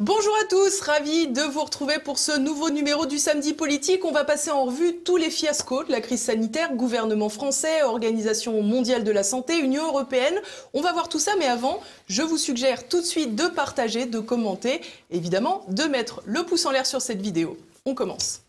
Bonjour à tous, ravi de vous retrouver pour ce nouveau numéro du Samedi Politique. On va passer en revue tous les fiascos de la crise sanitaire, gouvernement français, Organisation mondiale de la santé, Union européenne. On va voir tout ça, mais avant, je vous suggère tout de suite de partager, de commenter, évidemment de mettre le pouce en l'air sur cette vidéo. On commence.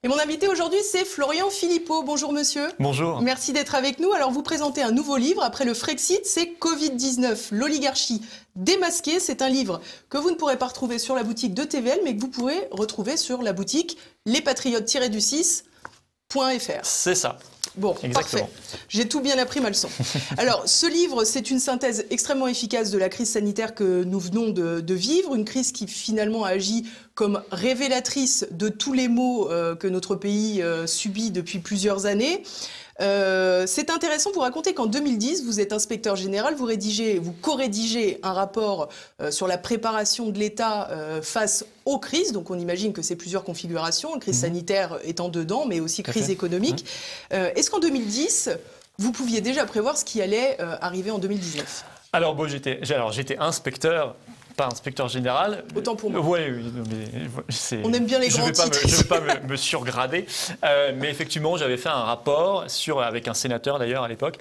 Et mon invité aujourd'hui, c'est Florian Philippot. Bonjour monsieur. Bonjour. Merci d'être avec nous. Alors vous présentez un nouveau livre après le Frexit, c'est Covid-19, l'oligarchie démasquée. C'est un livre que vous ne pourrez pas retrouver sur la boutique de TVL, mais que vous pourrez retrouver sur la boutique lespatriotes-du6.fr. C'est ça. Bon, exactement. Parfait. J'ai tout bien appris ma leçon. Alors, ce livre, c'est une synthèse extrêmement efficace de la crise sanitaire que nous venons de vivre, une crise qui finalement a agi comme révélatrice de tous les maux que notre pays subit depuis plusieurs années. C'est intéressant, vous racontez qu'en 2010, vous êtes inspecteur général, vous co-rédigez un rapport sur la préparation de l'État face aux crises. Donc on imagine que c'est plusieurs configurations, crise sanitaire étant dedans, mais aussi crise économique. Est-ce qu'en 2010, vous pouviez déjà prévoir ce qui allait arriver en 2019 ? Alors, bon, j'étais inspecteur. Pas inspecteur général. Autant pour moi. Oui, on aime bien les grands titres. Je ne vais pas me surgrader, mais effectivement, j'avais fait un rapport avec un sénateur d'ailleurs à l'époque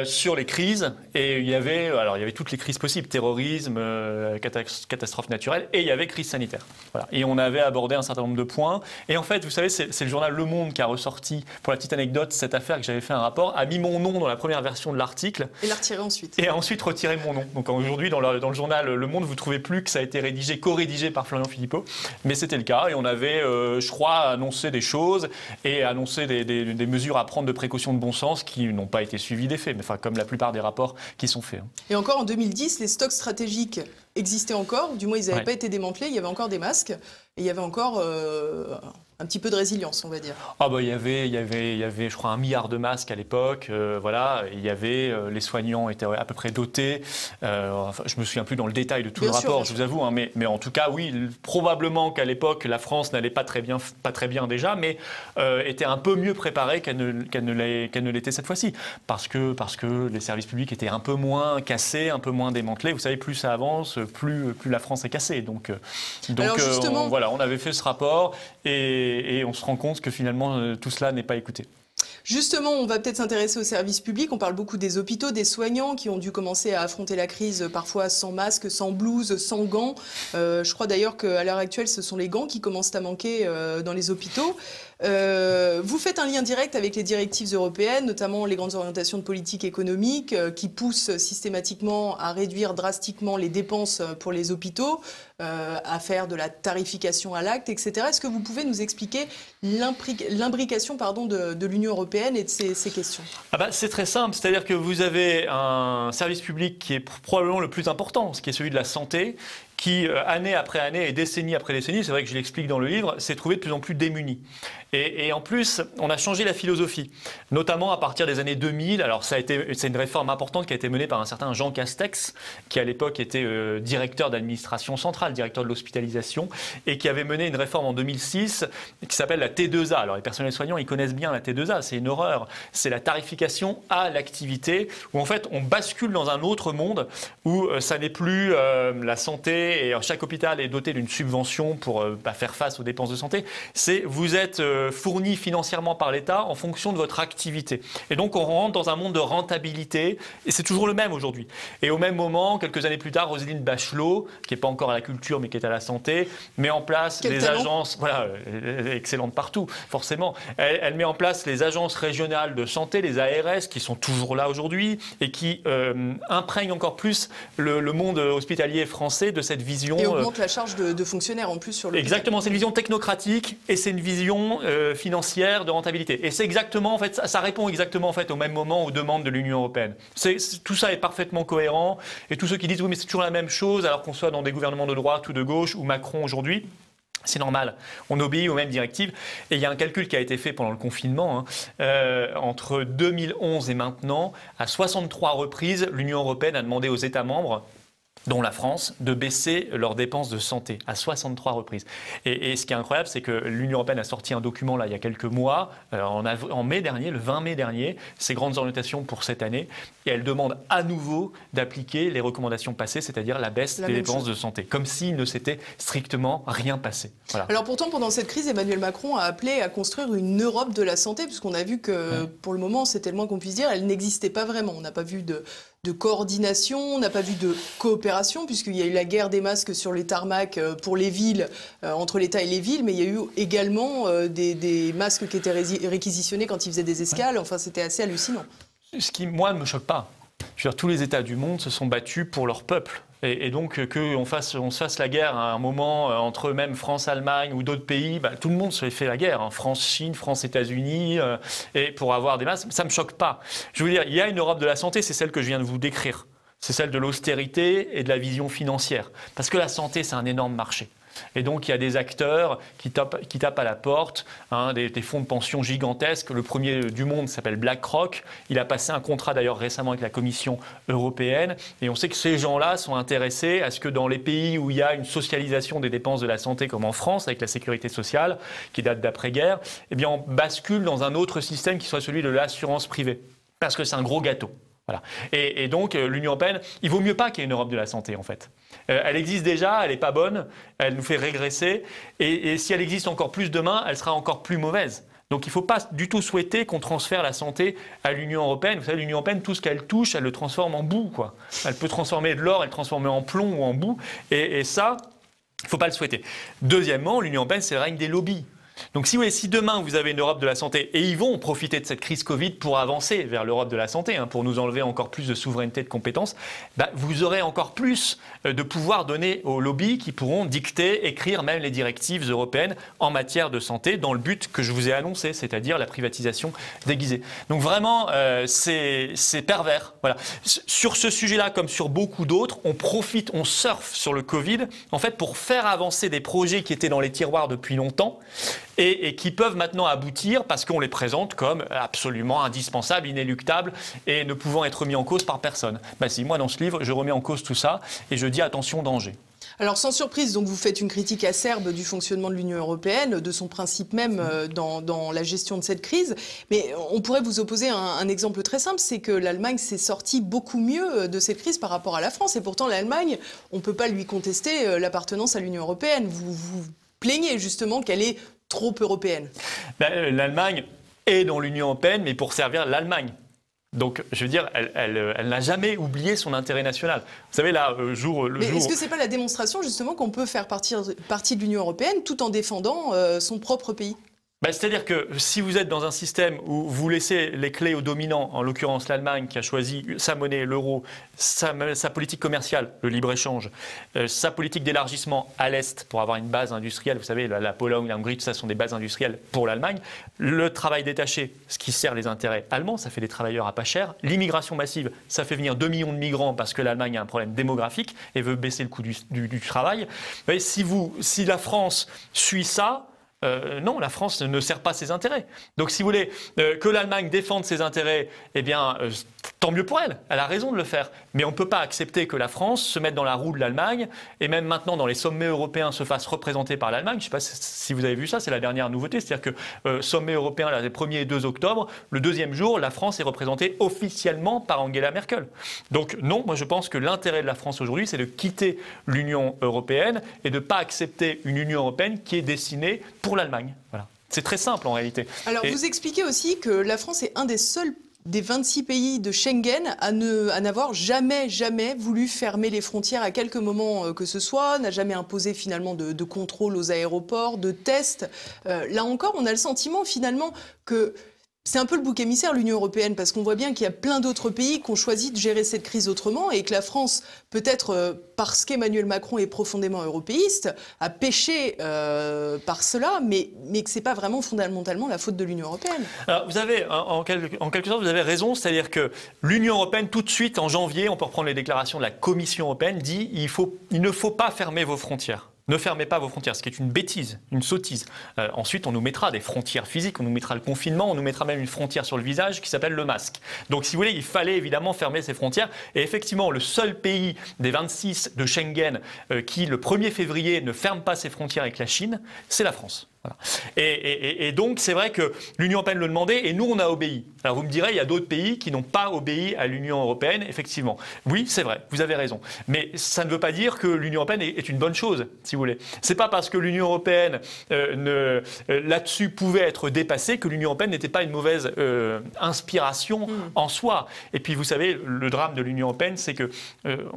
sur les crises, et il y avait toutes les crises possibles, terrorisme, catastrophes naturelles, et il y avait crise sanitaire. Voilà. Et on avait abordé un certain nombre de points. Et en fait, vous savez, c'est le journal Le Monde qui a ressorti, pour la petite anecdote, cette affaire que j'avais fait un rapport, a mis mon nom dans la première version de l'article. Et l'a retiré ensuite. Et a ensuite retiré mon nom. Donc aujourd'hui, dans le journal Le Monde, vous ne trouvez plus que ça a été co-rédigé par Florian Philippot, mais c'était le cas, et on avait, je crois, annoncé des choses et annoncé des mesures à prendre de précaution de bon sens qui n'ont pas été suivies d'effet, mais enfin comme la plupart des rapports qui sont faits. Et encore en 2010, les stocks stratégiques existaient encore, du moins ils n'avaient pas été démantelés, il y avait encore des masques, et il y avait encore un petit peu de résilience, on va dire. Ah bah, il y avait, je crois, 1 milliard de masques à l'époque. Voilà, il y avait, les soignants étaient à peu près dotés. Enfin, je me souviens plus dans le détail de tout le rapport, je vous avoue. Hein, mais en tout cas, oui, probablement qu'à l'époque, la France n'allait pas très bien déjà, mais était un peu mieux préparée qu'elle ne l'était cette fois-ci, parce que les services publics étaient un peu moins cassés, un peu moins démantelés. Vous savez, plus ça avance, plus la France est cassée. Donc alors justement, on avait fait ce rapport et on se rend compte que finalement tout cela n'est pas écouté. Justement, on va peut-être s'intéresser aux services publics. On parle beaucoup des hôpitaux, des soignants qui ont dû commencer à affronter la crise parfois sans masque, sans blouse, sans gants. Je crois d'ailleurs qu'à l'heure actuelle, ce sont les gants qui commencent à manquer dans les hôpitaux. Vous faites un lien direct avec les directives européennes, notamment les grandes orientations de politique économique qui poussent systématiquement à réduire drastiquement les dépenses pour les hôpitaux, à faire de la tarification à l'acte, etc. Est-ce que vous pouvez nous expliquer l'imbrication de l'Union européenne et de ces questions ? C'est très simple, c'est-à-dire que vous avez un service public qui est probablement le plus important, ce qui est celui de la santé, qui, année après année et décennie après décennie, c'est vrai que je l'explique dans le livre, s'est trouvé de plus en plus démuni. Et en plus, on a changé la philosophie, notamment à partir des années 2000. Alors c'est une réforme importante qui a été menée par un certain Jean Castex, qui à l'époque était directeur d'administration centrale, directeur de l'hospitalisation, et qui avait mené une réforme en 2006 qui s'appelle la T2A. Alors les personnels soignants, ils connaissent bien la T2A, c'est une horreur. C'est la tarification à l'activité, où en fait on bascule dans un autre monde, où ça n'est plus la santé, et chaque hôpital est doté d'une subvention pour faire face aux dépenses de santé. Vous êtes fourni financièrement par l'État en fonction de votre activité. Et donc on rentre dans un monde de rentabilité, et c'est toujours le même aujourd'hui. Et au même moment, quelques années plus tard, Roselyne Bachelot, qui n'est pas encore à la culture mais qui est à la santé, met en place les agences, voilà, elle est excellente partout, forcément. Elle met en place les agences régionales de santé, les ARS, qui sont toujours là aujourd'hui, et qui imprègnent encore plus le monde hospitalier français de cette vision. Et augmente la charge de fonctionnaires en plus sur le. Exactement, c'est une vision technocratique et c'est une vision financière de rentabilité. Et c'est exactement, en fait, ça répond exactement en fait au même moment aux demandes de l'Union européenne. Tout ça est parfaitement cohérent, et tous ceux qui disent oui mais c'est toujours la même chose alors qu'on soit dans des gouvernements de droite ou de gauche ou Macron aujourd'hui. C'est normal, on obéit aux mêmes directives. Et il y a un calcul qui a été fait pendant le confinement. Entre 2011 et maintenant, à 63 reprises, l'Union européenne a demandé aux États membres dont la France, de baisser leurs dépenses de santé à 63 reprises. Et ce qui est incroyable, c'est que l'Union européenne a sorti un document là, il y a quelques mois, en mai dernier, le 20 mai dernier, ses grandes orientations pour cette année, et elle demande à nouveau d'appliquer les recommandations passées, c'est-à-dire la baisse des dépenses de santé, comme s'il ne s'était strictement rien passé. Voilà. Alors pourtant, pendant cette crise, Emmanuel Macron a appelé à construire une Europe de la santé, puisqu'on a vu que pour le moment, c'était le moins qu'on puisse dire, elle n'existait pas vraiment. On n'a pas vu de coordination, on n'a pas vu de coopération, puisqu'il y a eu la guerre des masques sur les tarmacs pour les villes, entre l'État et les villes, mais il y a eu également des masques qui étaient réquisitionnés quand ils faisaient des escales. Enfin, c'était assez hallucinant. Ce qui, moi, ne me choque pas. Je veux dire, tous les États du monde se sont battus pour leur peuple. Et donc, on se fasse la guerre à un moment entre même France, Allemagne ou d'autres pays, tout le monde se fait la guerre. Hein. France, Chine, France, États-Unis, et pour avoir des masques, ça ne me choque pas. Je veux dire, il y a une Europe de la santé, c'est celle que je viens de vous décrire. C'est celle de l'austérité et de la vision financière. Parce que la santé, c'est un énorme marché. Et donc, il y a des acteurs qui tapent à la porte, des fonds de pension gigantesques. Le premier du monde s'appelle BlackRock. Il a passé un contrat d'ailleurs récemment avec la Commission européenne. Et on sait que ces gens-là sont intéressés à ce que dans les pays où il y a une socialisation des dépenses de la santé, comme en France, avec la sécurité sociale, qui date d'après-guerre, eh bien, on bascule dans un autre système qui soit celui de l'assurance privée. Parce que c'est un gros gâteau. Voilà. Et donc, l'Union européenne, il vaut mieux pas qu'il y ait une Europe de la santé, en fait. Elle existe déjà, elle n'est pas bonne, elle nous fait régresser. Et si elle existe encore plus demain, elle sera encore plus mauvaise. Donc, il ne faut pas du tout souhaiter qu'on transfère la santé à l'Union européenne. Vous savez, l'Union européenne, tout ce qu'elle touche, elle le transforme en boue, quoi. Elle peut transformer de l'or, elle le transformer en plomb ou en boue. Et ça, il ne faut pas le souhaiter. Deuxièmement, l'Union européenne, c'est le règne des lobbies. Donc si demain vous avez une Europe de la santé, et ils vont profiter de cette crise Covid pour avancer vers l'Europe de la santé, pour nous enlever encore plus de souveraineté, de compétences, vous aurez encore plus de pouvoir donné aux lobbies qui pourront dicter, écrire même les directives européennes en matière de santé dans le but que je vous ai annoncé, c'est-à-dire la privatisation déguisée. Donc vraiment, c'est pervers. Voilà. Sur ce sujet-là, comme sur beaucoup d'autres, on surfe sur le Covid, en fait, pour faire avancer des projets qui étaient dans les tiroirs depuis longtemps, et qui peuvent maintenant aboutir parce qu'on les présente comme absolument indispensables, inéluctables et ne pouvant être mis en cause par personne. Si, moi dans ce livre, je remets en cause tout ça et je dis attention, danger. Alors sans surprise, donc vous faites une critique acerbe du fonctionnement de l'Union européenne, de son principe même dans la gestion de cette crise. Mais on pourrait vous opposer un exemple très simple, c'est que l'Allemagne s'est sortie beaucoup mieux de cette crise par rapport à la France. Et pourtant l'Allemagne, on ne peut pas lui contester l'appartenance à l'Union européenne. Vous plaignez justement qu'elle est trop européenne. L'Allemagne est dans l'Union européenne, mais pour servir l'Allemagne. Donc, je veux dire, elle n'a jamais oublié son intérêt national. Vous savez, là, Mais est-ce que ce n'est pas la démonstration, justement, qu'on peut faire partie de l'Union européenne tout en défendant son propre pays ? C'est-à-dire que si vous êtes dans un système où vous laissez les clés aux dominants, en l'occurrence l'Allemagne qui a choisi sa monnaie, l'euro, sa politique commerciale, le libre-échange, sa politique d'élargissement à l'Est pour avoir une base industrielle, vous savez, la Pologne, la Hongrie, tout ça sont des bases industrielles pour l'Allemagne, le travail détaché, ce qui sert les intérêts allemands, ça fait des travailleurs à pas cher, l'immigration massive, ça fait venir 2 millions de migrants parce que l'Allemagne a un problème démographique et veut baisser le coût du travail. Mais si la France suit ça, non, la France ne sert pas ses intérêts. Donc, si vous voulez que l'Allemagne défende ses intérêts, eh bien, tant mieux pour elle. Elle a raison de le faire. Mais on ne peut pas accepter que la France se mette dans la roue de l'Allemagne et même maintenant, dans les sommets européens, se fasse représenter par l'Allemagne. Je ne sais pas si vous avez vu ça, c'est la dernière nouveauté. C'est-à-dire que sommet européen, les 1er et 2 octobre, le deuxième jour, la France est représentée officiellement par Angela Merkel. Donc, non, moi je pense que l'intérêt de la France aujourd'hui, c'est de quitter l'Union européenne et de ne pas accepter une Union européenne qui est destinée pour l'Allemagne. Voilà. C'est très simple en réalité. Alors vous expliquez aussi que la France est un des seuls des 26 pays de Schengen à n'avoir jamais voulu fermer les frontières à quelque moment que ce soit, n'a jamais imposé finalement de contrôle aux aéroports, de tests. Là encore, on a le sentiment finalement que c'est un peu le bouc émissaire, l'Union européenne, parce qu'on voit bien qu'il y a plein d'autres pays qui ont choisi de gérer cette crise autrement et que la France, peut-être parce qu'Emmanuel Macron est profondément européiste, a péché par cela, mais que ce n'est pas vraiment fondamentalement la faute de l'Union européenne. Alors, vous avez, en quelque sorte, vous avez raison, c'est-à-dire que l'Union européenne, tout de suite, en janvier, on peut reprendre les déclarations de la Commission européenne, dit il ne faut pas fermer vos frontières. Ne fermez pas vos frontières, ce qui est une bêtise, une sottise. Ensuite, on nous mettra des frontières physiques, on nous mettra le confinement, on nous mettra même une frontière sur le visage qui s'appelle le masque. Donc, si vous voulez, il fallait évidemment fermer ces frontières. Et effectivement, le seul pays des 26 de Schengen qui, le 1er février, ne ferme pas ses frontières avec la Chine, c'est la France. Voilà. Et donc, c'est vrai que l'Union européenne le demandait et nous, on a obéi. Alors, vous me direz, il y a d'autres pays qui n'ont pas obéi à l'Union européenne, effectivement. Oui, c'est vrai, vous avez raison. Mais ça ne veut pas dire que l'Union européenne est une bonne chose, si vous voulez. C'est pas parce que l'Union européenne là-dessus pouvait être dépassée que l'Union européenne n'était pas une mauvaise inspiration en soi. Et puis, vous savez, le drame de l'Union européenne, c'est que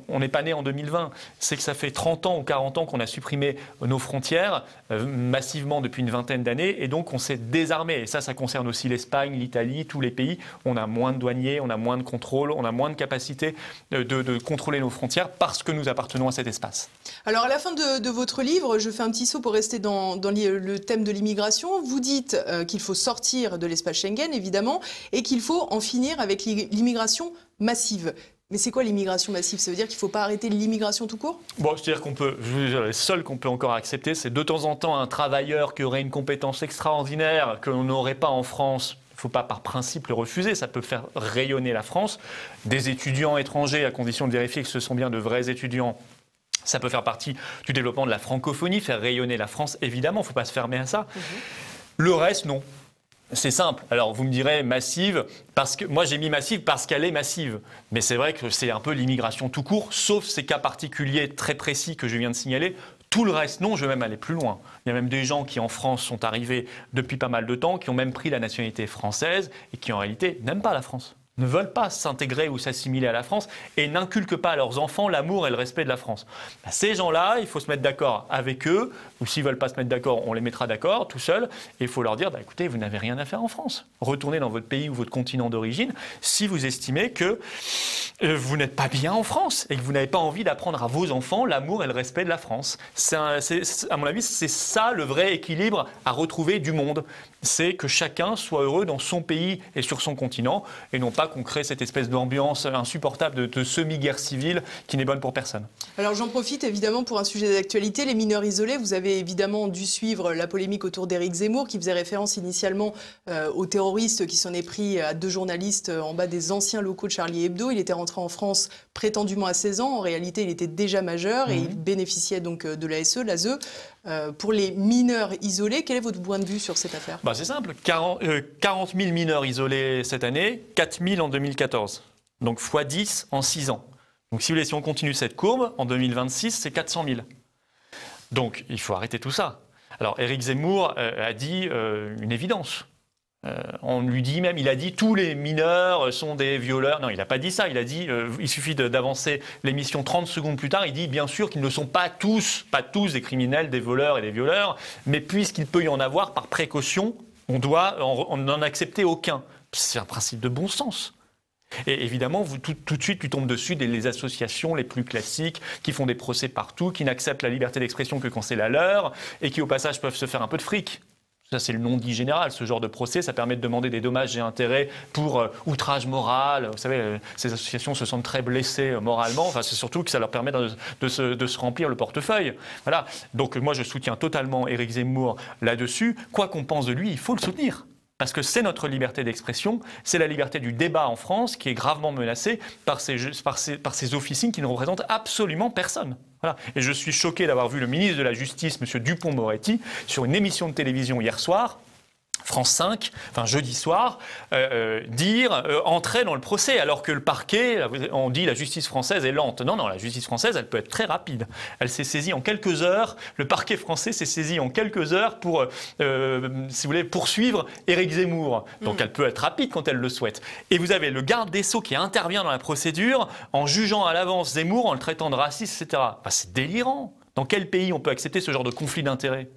on n'est pas né en 2020. C'est que ça fait 30 ans ou 40 ans qu'on a supprimé nos frontières massivement depuis une vingtaine d'années, et donc on s'est désarmé. Et ça concerne aussi l'Espagne, l'Italie, tous les pays. On a moins de douaniers, on a moins de contrôle, on a moins de capacité de contrôler nos frontières parce que nous appartenons à cet espace. Alors à la fin de votre livre, je fais un petit saut pour rester dans le thème de l'immigration. Vous dites qu'il faut sortir de l'espace Schengen, évidemment, et qu'il faut en finir avec l'immigration massive. Mais c'est quoi l'immigration massive? Ça veut dire qu'il ne faut pas arrêter l'immigration tout court? Bon, c'est-à-dire qu'on peut, les seuls qu'on peut encore accepter, c'est de temps en temps un travailleur qui aurait une compétence extraordinaire que l'on n'aurait pas en France. Il ne faut pas par principe le refuser, ça peut faire rayonner la France. Des étudiants étrangers, à condition de vérifier que ce sont bien de vrais étudiants, ça peut faire partie du développement de la francophonie, faire rayonner la France, évidemment, il ne faut pas se fermer à ça. Le reste, non. C'est simple. Alors, vous me direz massive, parce que moi j'ai mis massive parce qu'elle est massive. Mais c'est vrai que c'est un peu l'immigration tout court, sauf ces cas particuliers très précis que je viens de signaler. Tout le reste, non, je vais même aller plus loin. Il y a même des gens qui en France sont arrivés depuis pas mal de temps, qui ont même pris la nationalité française et qui en réalité n'aiment pas la France, ne veulent pas s'intégrer ou s'assimiler à la France et n'inculquent pas à leurs enfants l'amour et le respect de la France. Ces gens-là, il faut se mettre d'accord avec eux, ou s'ils ne veulent pas se mettre d'accord, on les mettra d'accord tout seuls, et il faut leur dire, écoutez, vous n'avez rien à faire en France. Retournez dans votre pays ou votre continent d'origine si vous estimez que vous n'êtes pas bien en France et que vous n'avez pas envie d'apprendre à vos enfants l'amour et le respect de la France. À mon avis, c'est ça le vrai équilibre à retrouver du monde. C'est que chacun soit heureux dans son pays et sur son continent, et non pas qu'on crée cette espèce d'ambiance insupportable de semi-guerre civile qui n'est bonne pour personne. Alors j'en profite évidemment pour un sujet d'actualité, les mineurs isolés. Vous avez évidemment dû suivre la polémique autour d'Éric Zemmour qui faisait référence initialement aux terroristes qui s'en est pris à 2 journalistes en bas des anciens locaux de Charlie Hebdo. Il était rentré en France prétendument à 16 ans. En réalité, il était déjà majeur et il bénéficiait donc de l'ASE. Pour les mineurs isolés, quel est votre point de vue sur cette affaire? C'est simple, 40 000 mineurs isolés cette année, 4 000 en 2014. Donc x 10 en 6 ans. Donc si vous voulez, si on continue cette courbe, en 2026, c'est 400 000. Donc il faut arrêter tout ça. Alors Éric Zemmour a dit une évidence. On lui dit même, il a dit tous les mineurs sont des violeurs. Non, il n'a pas dit ça. Il a dit, il suffit d'avancer l'émission 30 secondes plus tard, il dit bien sûr qu'ils ne sont pas tous des criminels, des voleurs et des violeurs, mais puisqu'il peut y en avoir par précaution, on doit n'en accepter aucun. C'est un principe de bon sens. Et évidemment, tout de suite, lui tombent dessus les associations les plus classiques qui font des procès partout, qui n'acceptent la liberté d'expression que quand c'est la leur et qui, au passage, peuvent se faire un peu de fric. Ça, c'est le non-dit général. Ce genre de procès, ça permet de demander des dommages et intérêts pour outrage moral. Vous savez, ces associations se sentent très blessées moralement. Enfin, c'est surtout que ça leur permet de se remplir le portefeuille. Voilà. Donc, moi, je soutiens totalement Éric Zemmour là-dessus. Quoi qu'on pense de lui, il faut le soutenir. Parce que c'est notre liberté d'expression, c'est la liberté du débat en France qui est gravement menacée par ces officines qui ne représentent absolument personne. Voilà. Et je suis choqué d'avoir vu le ministre de la Justice, M. Dupond-Moretti, sur une émission de télévision hier soir, France 5, enfin jeudi soir, entrer dans le procès, alors que le parquet, on dit la justice française est lente. Non, la justice française, elle peut être très rapide. Elle s'est saisie en quelques heures, le parquet français s'est saisi en quelques heures pour, si vous voulez, poursuivre Éric Zemmour. Donc elle peut être rapide quand elle le souhaite. Et vous avez le garde des Sceaux qui intervient dans la procédure en jugeant à l'avance Zemmour, en le traitant de raciste, etc. C'est délirant. Dans quel pays on peut accepter ce genre de conflit d'intérêts ?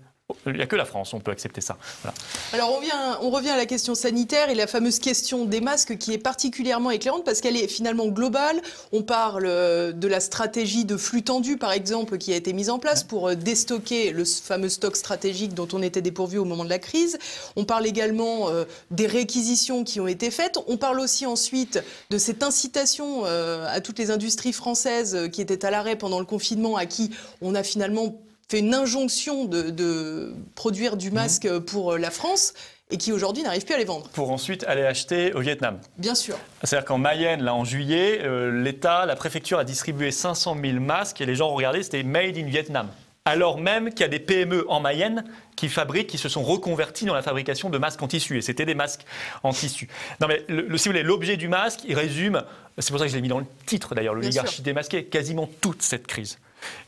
Il n'y a que la France, on peut accepter ça. Voilà. Alors on revient à la question sanitaire et la fameuse question des masques qui est particulièrement éclairante parce qu'elle est finalement globale. On parle de la stratégie de flux tendu par exemple qui a été mise en place pour déstocker le fameux stock stratégique dont on était dépourvu au moment de la crise. On parle également des réquisitions qui ont été faites. On parle aussi ensuite de cette incitation à toutes les industries françaises qui étaient à l'arrêt pendant le confinement à qui on a finalement fait une injonction de produire du masque pour la France et qui aujourd'hui n'arrive plus à les vendre. Pour ensuite aller acheter au Vietnam. Bien sûr. C'est-à-dire qu'en Mayenne, là, en juillet, l'État, la préfecture a distribué 500 000 masques et les gens regardaient, c'était Made in Vietnam. Alors même qu'il y a des PME en Mayenne qui se sont reconvertis dans la fabrication de masques en tissu. Et c'était des masques en tissu. Non mais, si vous voulez, l'objet du masque, il résume, c'est pour ça que je l'ai mis dans le titre d'ailleurs, l'oligarchie démasquée, quasiment toute cette crise.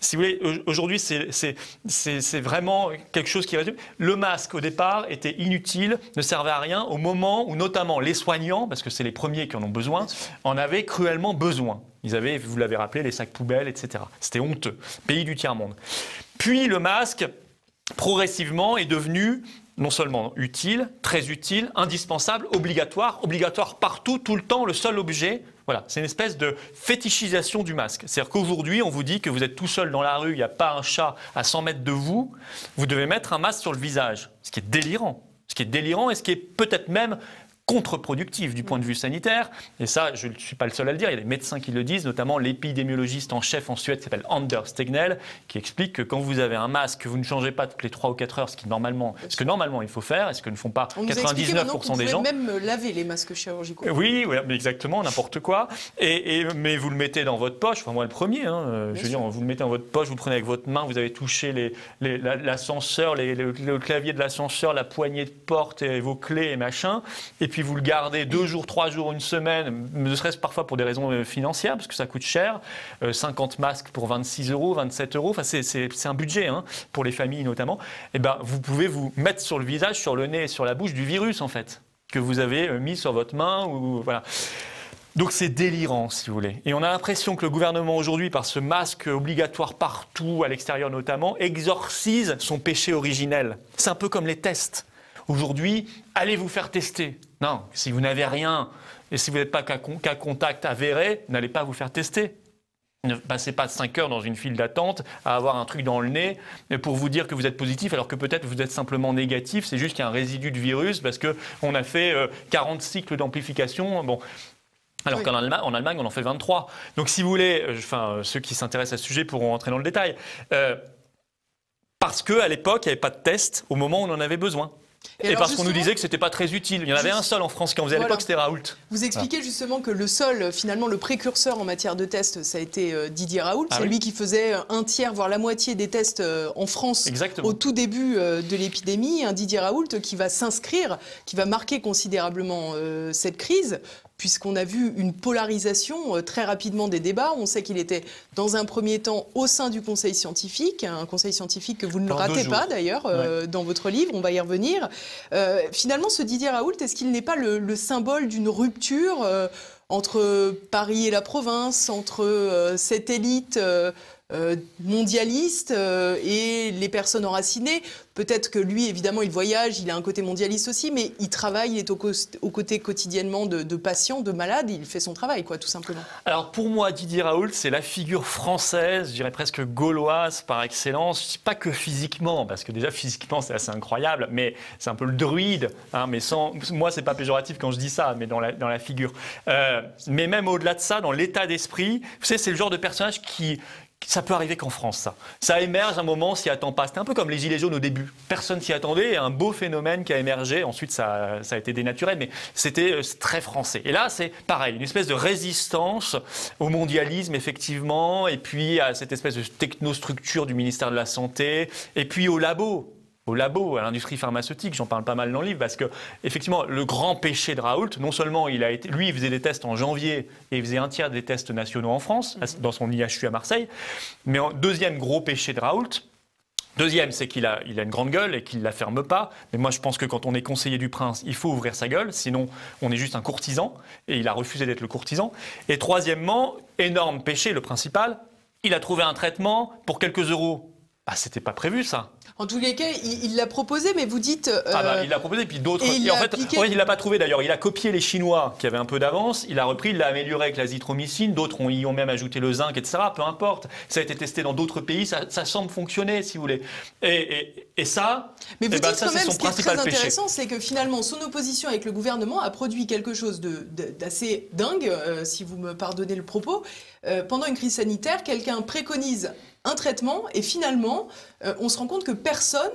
Si vous voulez, aujourd'hui, c'est vraiment quelque chose qui résume. Le masque, au départ, était inutile, ne servait à rien au moment où, notamment, les soignants, parce que c'est les premiers qui en ont besoin, en avaient cruellement besoin. Ils avaient, vous l'avez rappelé, les sacs poubelles, etc. C'était honteux. Pays du tiers-monde. Puis, le masque, progressivement, est devenu non seulement utile, très utile, indispensable, obligatoire partout, tout le temps, le seul objet. Voilà, c'est une espèce de fétichisation du masque. C'est-à-dire qu'aujourd'hui, on vous dit que vous êtes tout seul dans la rue, il n'y a pas un chat à 100 mètres de vous, vous devez mettre un masque sur le visage. Ce qui est délirant. Ce qui est délirant et ce qui est peut-être même contre-productif du point de vue sanitaire. Et ça, je ne suis pas le seul à le dire, il y a des médecins qui le disent, notamment l'épidémiologiste en chef en Suède qui s'appelle Anders Tegnell, qui explique que quand vous avez un masque, vous ne changez pas toutes les 3 ou 4 heures, ce que normalement il faut faire, et ce que ne font pas 99% des gens. On même laver les masques chirurgicaux. Oui, mais exactement, n'importe quoi. Mais vous le mettez dans votre poche, enfin moi le premier, je veux dire, vous le mettez dans votre poche, vous le prenez avec votre main, vous avez touché l'ascenseur, le clavier de l'ascenseur, la poignée de porte et vos clés et machin, et puis vous le gardez 2 jours, 3 jours, une semaine, ne serait-ce parfois pour des raisons financières, parce que ça coûte cher, 50 masques pour 26 €, 27 €, enfin c'est un budget pour les familles notamment, et ben vous pouvez vous mettre sur le visage, sur le nez et sur la bouche du virus en fait, que vous avez mis sur votre main, ou voilà. Donc c'est délirant, si vous voulez. Et on a l'impression que le gouvernement aujourd'hui, par ce masque obligatoire partout, à l'extérieur notamment, exorcise son péché originel. C'est un peu comme les tests. Aujourd'hui, allez vous faire tester. Non, si vous n'avez rien et si vous n'êtes pas cas contact avéré, n'allez pas vous faire tester. Ne passez pas 5 heures dans une file d'attente à avoir un truc dans le nez pour vous dire que vous êtes positif alors que peut-être vous êtes simplement négatif. C'est juste qu'il y a un résidu de virus parce qu'on a fait 40 cycles d'amplification. Bon. Alors qu'en Allemagne, on en fait 23. Donc si vous voulez, ceux qui s'intéressent à ce sujet pourront entrer dans le détail. Parce qu'à l'époque, il n'y avait pas de test au moment où on en avait besoin. Et parce qu'on nous disait que ce n'était pas très utile. Il y en avait un seul en France qui en faisait à l'époque, c'était Raoult. Vous expliquez justement que le seul, finalement, le précurseur en matière de tests, ça a été Didier Raoult. C'est lui qui faisait un tiers, voire la moitié des tests en France. Exactement. Au tout début de l'épidémie. Un Didier Raoult qui va s'inscrire, qui va marquer considérablement cette crise, puisqu'on a vu une polarisation très rapidement des débats. On sait qu'il était dans un premier temps au sein du conseil scientifique, un conseil scientifique que vous ne ratez pas d'ailleurs dans votre livre, on va y revenir. Finalement, ce Didier Raoult, est-ce qu'il n'est pas le symbole d'une rupture entre Paris et la province, entre cette élite mondialiste et les personnes enracinées? Peut-être que lui, évidemment, il voyage, il a un côté mondialiste aussi, mais il travaille, il est aux côtés quotidiennement de patients, de malades, il fait son travail, quoi, tout simplement. Alors pour moi, Didier Raoult, c'est la figure française, je dirais presque gauloise par excellence, pas que physiquement, parce que déjà physiquement c'est assez incroyable, mais c'est un peu le druide, mais moi c'est pas péjoratif quand je dis ça, mais dans la figure. Mais même au-delà de ça, dans l'état d'esprit, vous savez, c'est le genre de personnage ça peut arriver qu'en France, ça. Ça émerge un moment, on s'y attend pas. C'était un peu comme les Gilets jaunes au début. Personne s'y attendait, un beau phénomène qui a émergé. Ensuite, ça a été dénaturé, mais c'était très français. Et là, c'est pareil, une espèce de résistance au mondialisme, effectivement, et puis à cette espèce de technostructure du ministère de la Santé, et puis au labo, à l'industrie pharmaceutique, j'en parle pas mal dans le livre, parce que effectivement, le grand péché de Raoult, non seulement il faisait des tests en janvier et il faisait un tiers des tests nationaux en France, dans son IHU à Marseille, mais deuxième gros péché de Raoult, c'est qu'il a une grande gueule et qu'il ne la ferme pas. Mais moi, je pense que quand on est conseiller du prince, il faut ouvrir sa gueule, sinon on est juste un courtisan, et il a refusé d'être le courtisan. Et troisièmement, énorme péché, le principal, il a trouvé un traitement pour quelques euros. C'était pas prévu, ça. En tous les cas, il l'a proposé, mais vous dites... il l'a proposé, puis d'autres... Et en fait, il l'a pas trouvé, d'ailleurs. Il a copié les Chinois, qui avaient un peu d'avance. Il a repris, il l'a amélioré avec l'azithromycine. D'autres y ont même ajouté le zinc, etc. Peu importe. Ça a été testé dans d'autres pays. Ça semble fonctionner, si vous voulez. Et ça, mais vous dites ça, quand même, son ce qui est principal très péché. intéressant, c'est que finalement, son opposition avec le gouvernement a produit quelque chose d'assez dingue, si vous me pardonnez le propos. Pendant une crise sanitaire, quelqu'un préconise un traitement et finalement, on se rend compte que personne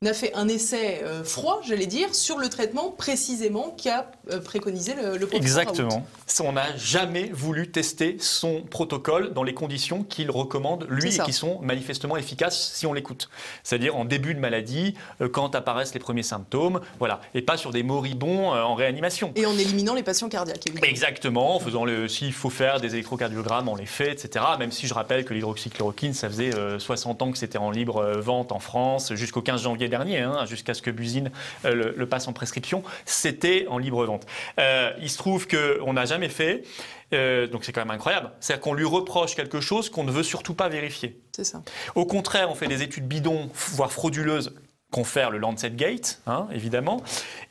n'a fait un essai froid, j'allais dire, sur le traitement précisément qu'a préconisé le professeur Exactement. Raoult. On n'a jamais voulu tester son protocole dans les conditions qu'il recommande, lui, et qui sont manifestement efficaces si on l'écoute. C'est-à-dire en début de maladie, quand apparaissent les premiers symptômes, voilà, et pas sur des moribonds en réanimation. Et en éliminant les patients cardiaques, évidemment. Exactement, en faisant s'il faut faire des électrocardiogrammes, on les fait, etc. Même si je rappelle que l'hydroxychloroquine, ça faisait 60 ans que c'était en libre vente en France, jusqu'au 15 janvier dernier, jusqu'à ce que Buzine le passe en prescription, c'était en libre vente. Il se trouve qu'on n'a jamais fait, donc c'est quand même incroyable, c'est-à-dire qu'on lui reproche quelque chose qu'on ne veut surtout pas vérifier. C'est ça. Au contraire, on fait des études bidons, voire frauduleuses, confère le Lancet Gate, évidemment,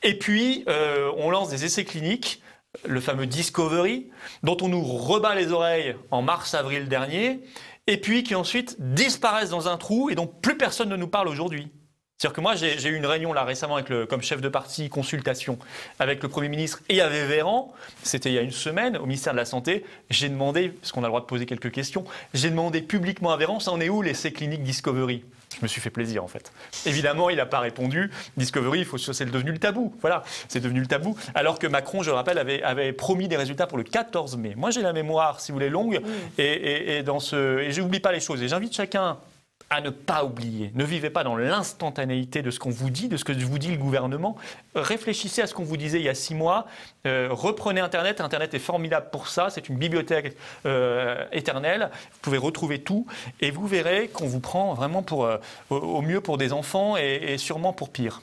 et puis on lance des essais cliniques, le fameux Discovery, dont on nous rebat les oreilles en mars-avril dernier, et puis qui ensuite disparaissent dans un trou et dont plus personne ne nous parle aujourd'hui. C'est-à-dire que moi, j'ai eu une réunion là récemment comme chef de parti consultation avec le Premier ministre et avec Véran, c'était il y a une semaine, au ministère de la Santé. J'ai demandé, parce qu'on a le droit de poser quelques questions, j'ai demandé publiquement à Véran, ça en est où l'essai clinique Discovery ? Je me suis fait plaisir en fait. Évidemment, il n'a pas répondu. Discovery, c'est devenu le tabou. Voilà, c'est devenu le tabou. Alors que Macron, je le rappelle, avait promis des résultats pour le 14 mai. Moi, j'ai la mémoire, si vous voulez, longue, et je n'oublie pas les choses. Et j'invite chacun à ne pas oublier. Ne vivez pas dans l'instantanéité de ce qu'on vous dit, de ce que vous dit le gouvernement. Réfléchissez à ce qu'on vous disait il y a 6 mois. Reprenez Internet. Internet est formidable pour ça. C'est une bibliothèque éternelle. Vous pouvez retrouver tout. Et vous verrez qu'on vous prend vraiment au mieux pour des enfants et sûrement pour pire.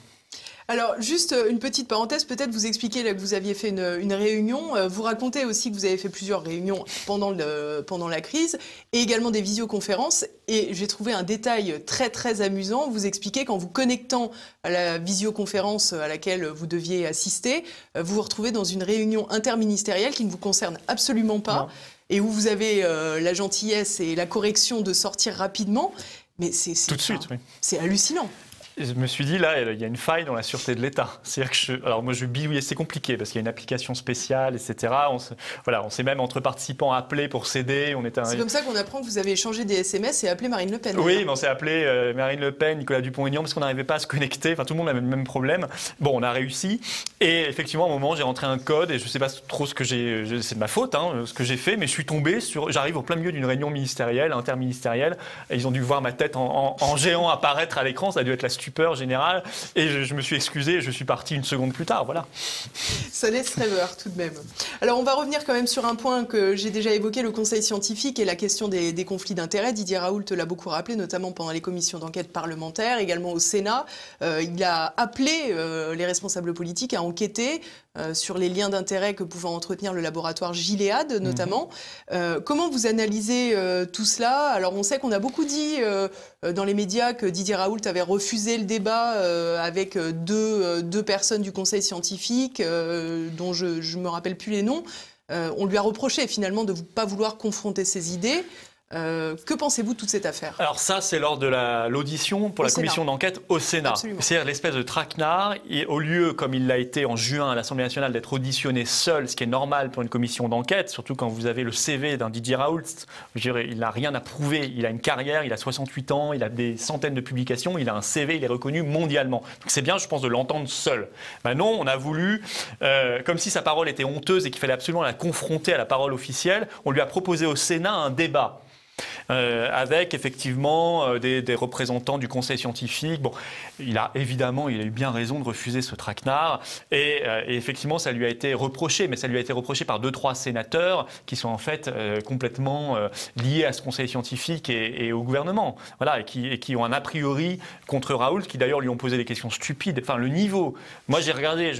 Alors, juste une petite parenthèse, peut-être vous expliquer là, que vous aviez fait une réunion. Vous racontez aussi que vous avez fait plusieurs réunions pendant la crise et également des visioconférences. Et j'ai trouvé un détail très, très amusant. Vous expliquez qu'en vous connectant à la visioconférence à laquelle vous deviez assister, vous vous retrouvez dans une réunion interministérielle qui ne vous concerne absolument pas. Non. Et où vous avez la gentillesse et la correction de sortir rapidement. Mais tout de suite, oui. C'est hallucinant. Je me suis dit, là, il y a une faille dans la sûreté de l'État. C'est-à-dire que alors moi, je bidouillais, c'est compliqué parce qu'il y a une application spéciale, etc. On s'est même entre participants appelés pour s'aider. C'est comme ça qu'on apprend que vous avez échangé des SMS et appelé Marine Le Pen. Oui, mais on s'est appelé Marine Le Pen, Nicolas Dupont-Aignan, parce qu'on n'arrivait pas à se connecter. Enfin, tout le monde avait le même problème. Bon, on a réussi. Et effectivement, à un moment, j'ai rentré un code et je ne sais pas trop ce que c'est de ma faute, ce que j'ai fait, mais je suis tombé j'arrive au plein milieu d'une réunion ministérielle, interministérielle. Et ils ont dû voir ma tête en géant apparaître à l'écran. Ça a dû être la stupeur générale, et je me suis excusé et je suis parti une seconde plus tard, voilà. Ça laisse rêveur tout de même. Alors on va revenir quand même sur un point que j'ai déjà évoqué, le conseil scientifique et la question des conflits d'intérêts. Didier Raoult l'a beaucoup rappelé, notamment pendant les commissions d'enquête parlementaires, également au Sénat. Il a appelé les responsables politiques à enquêter sur les liens d'intérêt que pouvait entretenir le laboratoire Gilead, notamment. Comment vous analysez tout cela? Alors, on sait qu'on a beaucoup dit dans les médias que Didier Raoult avait refusé le débat avec deux personnes du conseil scientifique, dont je ne me rappelle plus les noms. On lui a reproché finalement de ne pas vouloir confronter ses idées. Que pensez-vous de toute cette affaire? Alors ça, c'est lors de l'audition pour la commission d'enquête au Sénat. C'est-à-dire l'espèce de traquenard, au lieu, comme il l'a été en juin à l'Assemblée nationale, d'être auditionné seul, ce qui est normal pour une commission d'enquête, surtout quand vous avez le CV d'un Didier Raoult. Je dirais, il n'a rien à prouver, il a une carrière, il a 68 ans, il a des centaines de publications, il a un CV, il est reconnu mondialement. Donc c'est bien, je pense, de l'entendre seul. Ben non, on a voulu, comme si sa parole était honteuse et qu'il fallait absolument la confronter à la parole officielle, on lui a proposé au Sénat un débat. Avec effectivement des représentants du conseil scientifique. Bon, il a eu bien raison de refuser ce traquenard et effectivement ça lui a été reproché, mais ça lui a été reproché par 2-3 sénateurs qui sont en fait complètement liés à ce conseil scientifique et au gouvernement, voilà, et qui ont un a priori contre Raoult, qui d'ailleurs lui ont posé des questions stupides. Enfin, le niveau. Moi, j'ai regardé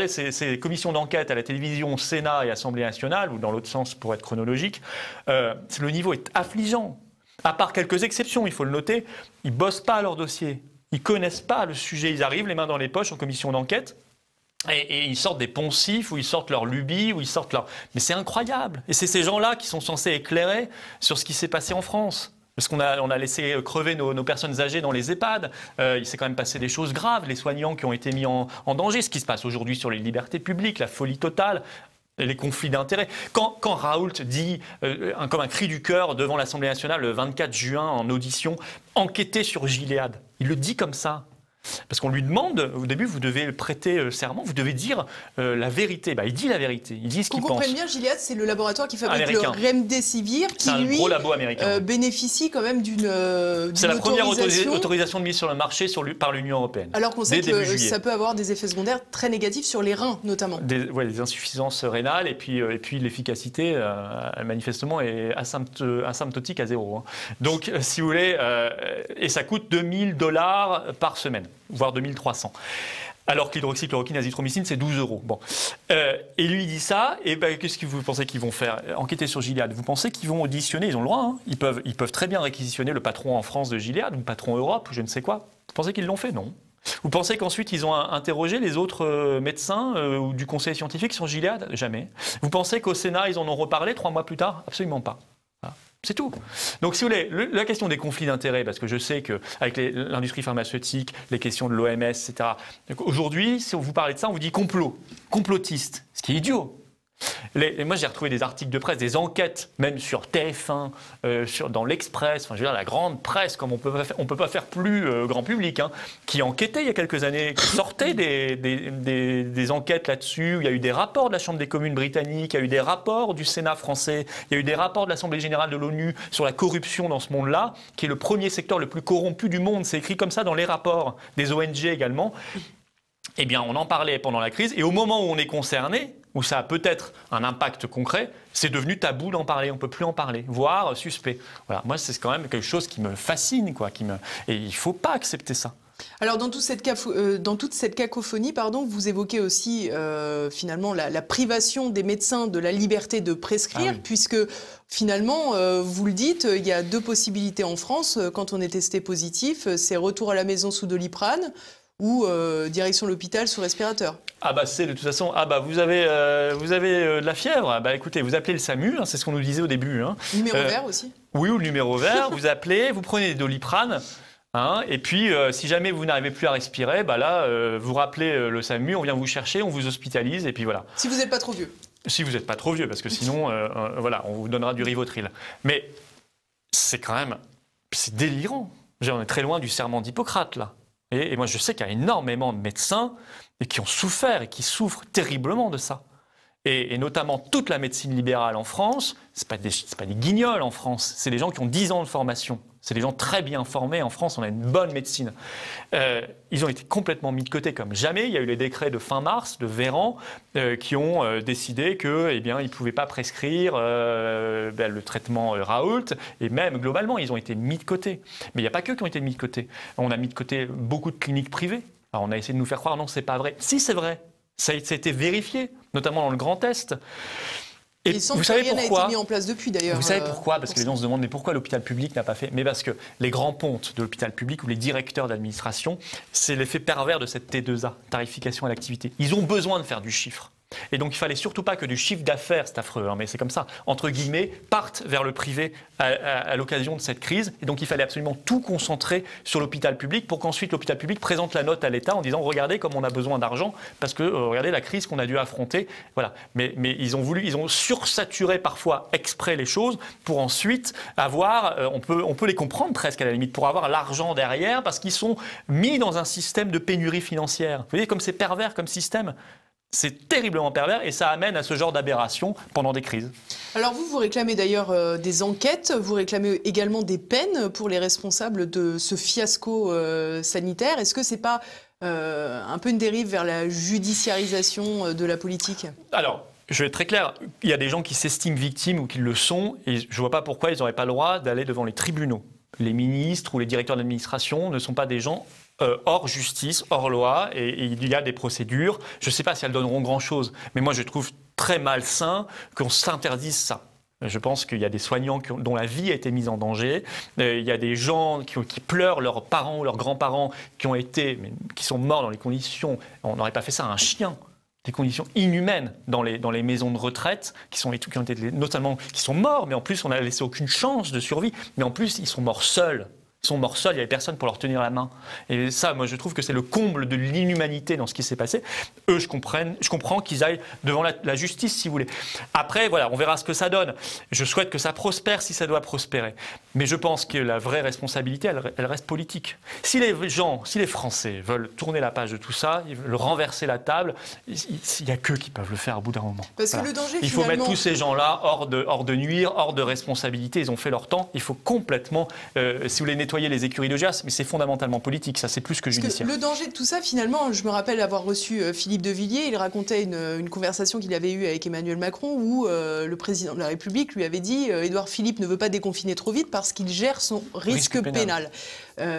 ces commissions d'enquête à la télévision, Sénat et Assemblée nationale, ou dans l'autre sens pour être chronologique. Le niveau est affligeant. À part quelques exceptions, il faut le noter, ils ne bossent pas leur dossier. Ils ne connaissent pas le sujet. Ils arrivent les mains dans les poches en commission d'enquête et ils sortent des poncifs ou ils sortent leur lubie ou ils sortent leur... Mais c'est incroyable. Et c'est ces gens-là qui sont censés éclairer sur ce qui s'est passé en France. Parce qu'on a laissé crever nos personnes âgées dans les EHPAD. Il s'est quand même passé des choses graves. Les soignants qui ont été mis en danger. Ce qui se passe aujourd'hui sur les libertés publiques, la folie totale. les conflits d'intérêts. Quand Raoult dit, comme un cri du cœur devant l'Assemblée nationale le 24 juin en audition, enquêter sur Gilead, il le dit comme ça. Parce qu'on lui demande, au début, vous devez prêter serment, vous devez dire la vérité. Il dit la vérité, il dit ce qu'il pense. Qu'on comprenne bien, Gilead, c'est le laboratoire qui fabrique américain. le Remdesivir, qui un lui gros labo américain. Bénéficie quand même d'une c'est la première autorisation de mise sur le marché par l'Union européenne. Alors qu'on sait que ça peut avoir des effets secondaires très négatifs sur les reins, notamment. Des insuffisances rénales, et puis l'efficacité, manifestement, est asymptotique à 0. Hein. Donc, si vous voulez, et ça coûte $2000 par semaine, voire 2300. Alors que l'hydroxychloroquine, azithromycine, c'est 12 €. Bon. Et lui, il dit ça, et qu'est-ce que vous pensez qu'ils vont faire? Enquêter sur Gilead. Vous pensez qu'ils vont auditionner? Ils ont le droit, hein. Ils peuvent très bien réquisitionner le patron en France de Gilead, ou le patron Europe, ou je ne sais quoi. Vous pensez qu'ils l'ont fait? Non. Vous pensez qu'ensuite, ils ont interrogé les autres médecins ou du conseil scientifique sur Gilead? Jamais. Vous pensez qu'au Sénat, ils en ont reparlé 3 mois plus tard? Absolument pas. C'est tout. Donc, si vous voulez, la question des conflits d'intérêts, parce que je sais qu'avec l'industrie pharmaceutique, les questions de l'OMS, etc., aujourd'hui, si on vous parle de ça, on vous dit complotiste, ce qui est idiot. Moi, j'ai retrouvé des articles de presse, des enquêtes, même sur TF1, dans l'Express, enfin, je veux dire, la grande presse, comme on peut pas faire plus grand public, hein, qui enquêtait il y a quelques années, qui sortait des enquêtes là-dessus. Il y a eu des rapports de la Chambre des communes britannique, il y a eu des rapports du Sénat français, il y a eu des rapports de l'Assemblée générale de l'ONU sur la corruption dans ce monde-là, qui est le premier secteur le plus corrompu du monde. C'est écrit comme ça dans les rapports des ONG également. Eh bien, on en parlait pendant la crise, et au moment où on est concerné, où ça a peut-être un impact concret, c'est devenu tabou d'en parler, on ne peut plus en parler, voire suspect. Voilà, moi, c'est quand même quelque chose qui me fascine, quoi, et il ne faut pas accepter ça. Alors, dans toute cette cacophonie, vous évoquez aussi finalement la privation des médecins de la liberté de prescrire, puisque finalement, vous le dites, il y a 2 possibilités en France. Quand on est testé positif, c'est retour à la maison sous Doliprane, ou direction l'hôpital sous respirateur. C'est de toute façon, vous avez de la fièvre, écoutez, vous appelez le SAMU, hein, c'est ce qu'on nous disait au début. Hein. Numéro vert aussi. Oui, ou le numéro vert, vous appelez, vous prenez des Doliprane, hein, et puis si jamais vous n'arrivez plus à respirer, vous rappelez le SAMU, on vient vous chercher, on vous hospitalise, et puis voilà. Si vous n'êtes pas trop vieux. Si vous n'êtes pas trop vieux, parce que sinon, on vous donnera du Rivotril. Mais c'est quand même, c'est délirant. On est très loin du serment d'Hippocrate, là. Et moi, je sais qu'il y a énormément de médecins qui ont souffert et qui souffrent terriblement de ça. Et notamment toute la médecine libérale en France, ce n'est pas des guignols en France, c'est des gens qui ont 10 ans de formation. C'est des gens très bien formés. En France, on a une bonne médecine. Ils ont été complètement mis de côté comme jamais. Il y a eu les décrets de fin mars, de Véran, qui ont décidé qu'ils ne pouvaient pas prescrire le traitement Raoult. Et même, globalement, ils ont été mis de côté. Mais il n'y a pas qu'eux qui ont été mis de côté. On a mis de côté beaucoup de cliniques privées. Alors, on a essayé de nous faire croire, non, c'est pas vrai. Si, c'est vrai. Ça a été vérifié, notamment dans le Grand Est. Et vous savez pourquoi? Rien n'a été mis en place depuis, d'ailleurs. Vous savez pourquoi? Parce que les gens se demandent mais pourquoi l'hôpital public n'a pas fait? Mais parce que les grands pontes de l'hôpital public ou les directeurs d'administration, c'est l'effet pervers de cette T2A, tarification à l'activité. Ils ont besoin de faire du chiffre. Et donc, il ne fallait surtout pas que du chiffre d'affaires, c'est affreux, hein, mais c'est comme ça, entre guillemets, partent vers le privé à l'occasion de cette crise. Et donc, il fallait absolument tout concentrer sur l'hôpital public pour qu'ensuite l'hôpital public présente la note à l'État en disant « Regardez comme on a besoin d'argent parce que regardez la crise qu'on a dû affronter. » Voilà. Mais ils ont sursaturé parfois exprès les choses pour ensuite avoir, on peut les comprendre presque à la limite, pour avoir l'argent derrière parce qu'ils sont mis dans un système de pénurie financière. Vous voyez comme c'est pervers comme système? C'est terriblement pervers et ça amène à ce genre d'aberration pendant des crises. Alors vous réclamez d'ailleurs des enquêtes, vous réclamez également des peines pour les responsables de ce fiasco sanitaire. Est-ce que ce n'est pas un peu une dérive vers la judiciarisation de la politique? Alors, je vais être très clair, il y a des gens qui s'estiment victimes ou qui le sont et je ne vois pas pourquoi ils n'auraient pas le droit d'aller devant les tribunaux. Les ministres ou les directeurs d'administration ne sont pas des gens hors justice, hors loi, et il y a des procédures. Je ne sais pas si elles donneront grand-chose, mais moi je trouve très malsain qu'on s'interdise ça. Je pense qu'il y a des soignants dont la vie a été mise en danger. Il y a des gens qui pleurent leurs parents ou leurs grands-parents qui sont morts dans les conditions... On n'aurait pas fait ça à un chien. Des conditions inhumaines dans les maisons de retraite, qui sont morts, mais en plus on n'a laissé aucune chance de survie, mais en plus ils sont morts seuls. Ils sont morts seuls, il n'y avait personne pour leur tenir la main. Et ça, moi, je trouve que c'est le comble de l'inhumanité dans ce qui s'est passé. Eux, je comprends qu'ils aillent devant la justice, si vous voulez. Après, voilà, on verra ce que ça donne. Je souhaite que ça prospère si ça doit prospérer. Mais je pense que la vraie responsabilité, elle reste politique. Si les Français veulent tourner la page de tout ça, ils veulent renverser la table, il n'y a qu'eux qui peuvent le faire au bout d'un moment. Parce que le danger, il faut mettre tous ces gens-là hors de nuire, hors de responsabilité. Ils ont fait leur temps. Il faut complètement, si vous voulez, nettoyer les écuries de Jas, mais c'est fondamentalement politique, ça c'est plus que judiciaire. Le danger de tout ça, finalement, je me rappelle avoir reçu Philippe de Villiers, il racontait une conversation qu'il avait eue avec Emmanuel Macron où le président de la République lui avait dit Édouard Philippe ne veut pas déconfiner trop vite parce qu'il gère son risque pénal.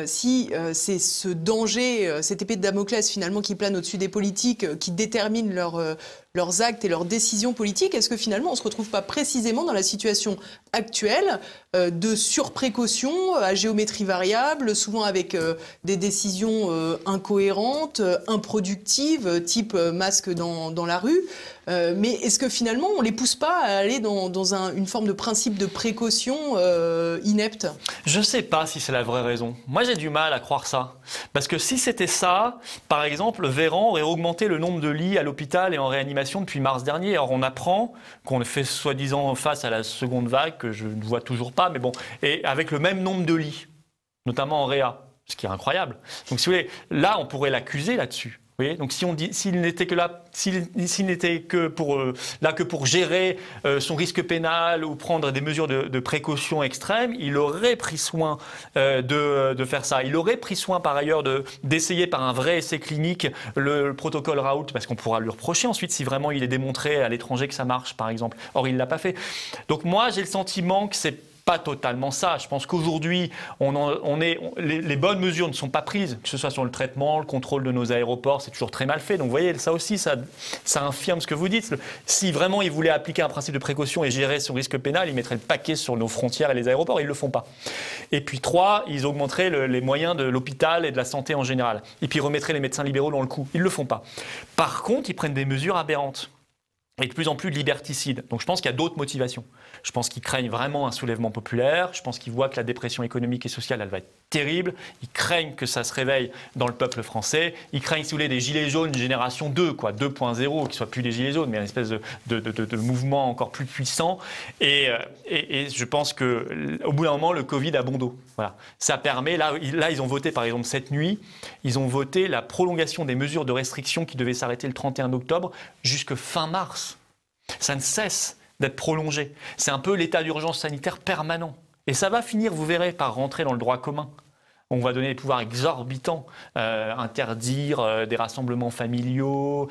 Si c'est ce danger, cette épée de Damoclès finalement qui plane au-dessus des politiques, qui détermine leurs actes et leurs décisions politiques, est-ce que finalement on ne se retrouve pas précisément dans la situation actuelle de surprécaution à géométrie variable, souvent avec des décisions incohérentes, improductives, type masque dans la rue, mais est-ce que finalement on ne les pousse pas à aller dans une forme de principe de précaution inepte? Je ne sais pas si c'est la vraie raison. Moi j'ai du mal à croire ça. Parce que si c'était ça, par exemple, Véran aurait augmenté le nombre de lits à l'hôpital et en réanimation depuis mars dernier. Or on apprend qu'on fait soi-disant face à la seconde vague, que je ne vois toujours pas, mais bon, et avec le même nombre de lits, notamment en réa, ce qui est incroyable. Donc si vous voulez, là on pourrait l'accuser là-dessus. Vous voyez, donc si on dit, s'il n'était que pour gérer son risque pénal ou prendre des mesures de précaution extrêmes, il aurait pris soin de faire ça. Il aurait pris soin par ailleurs d'essayer par un vrai essai clinique le protocole Raoult, parce qu'on pourra lui reprocher ensuite si vraiment il est démontré à l'étranger que ça marche, par exemple. Or, il ne l'a pas fait. Donc moi, j'ai le sentiment que c'est pas totalement ça. Je pense qu'aujourd'hui, les bonnes mesures ne sont pas prises, que ce soit sur le traitement, le contrôle de nos aéroports, c'est toujours très mal fait. Donc vous voyez, ça aussi, ça infirme ce que vous dites. Si vraiment ils voulaient appliquer un principe de précaution et gérer son risque pénal, ils mettraient le paquet sur nos frontières et les aéroports, ils ne le font pas. Et puis 3, ils augmenteraient les moyens de l'hôpital et de la santé en général. Et puis ils remettraient les médecins libéraux dans le coup. Ils ne le font pas. Par contre, ils prennent des mesures aberrantes et de plus en plus liberticides. Donc je pense qu'il y a d'autres motivations. Je pense qu'ils craignent vraiment un soulèvement populaire. Je pense qu'ils voient que la dépression économique et sociale, elle va être terrible. Ils craignent que ça se réveille dans le peuple français. Ils craignent, si vous voulez, des gilets jaunes génération 2, 2.0, qui ne soient plus des gilets jaunes, mais une espèce de mouvement encore plus puissant. Et je pense qu'au bout d'un moment, le Covid a bon dos. Voilà. Ça permet, là, ils ont voté, par exemple, cette nuit, ils ont voté la prolongation des mesures de restriction qui devaient s'arrêter le 31 octobre jusque fin mars. Ça ne cesse d'être prolongé. C'est un peu l'état d'urgence sanitaire permanent. Et ça va finir, vous verrez, par rentrer dans le droit commun. On va donner des pouvoirs exorbitants, interdire des rassemblements familiaux.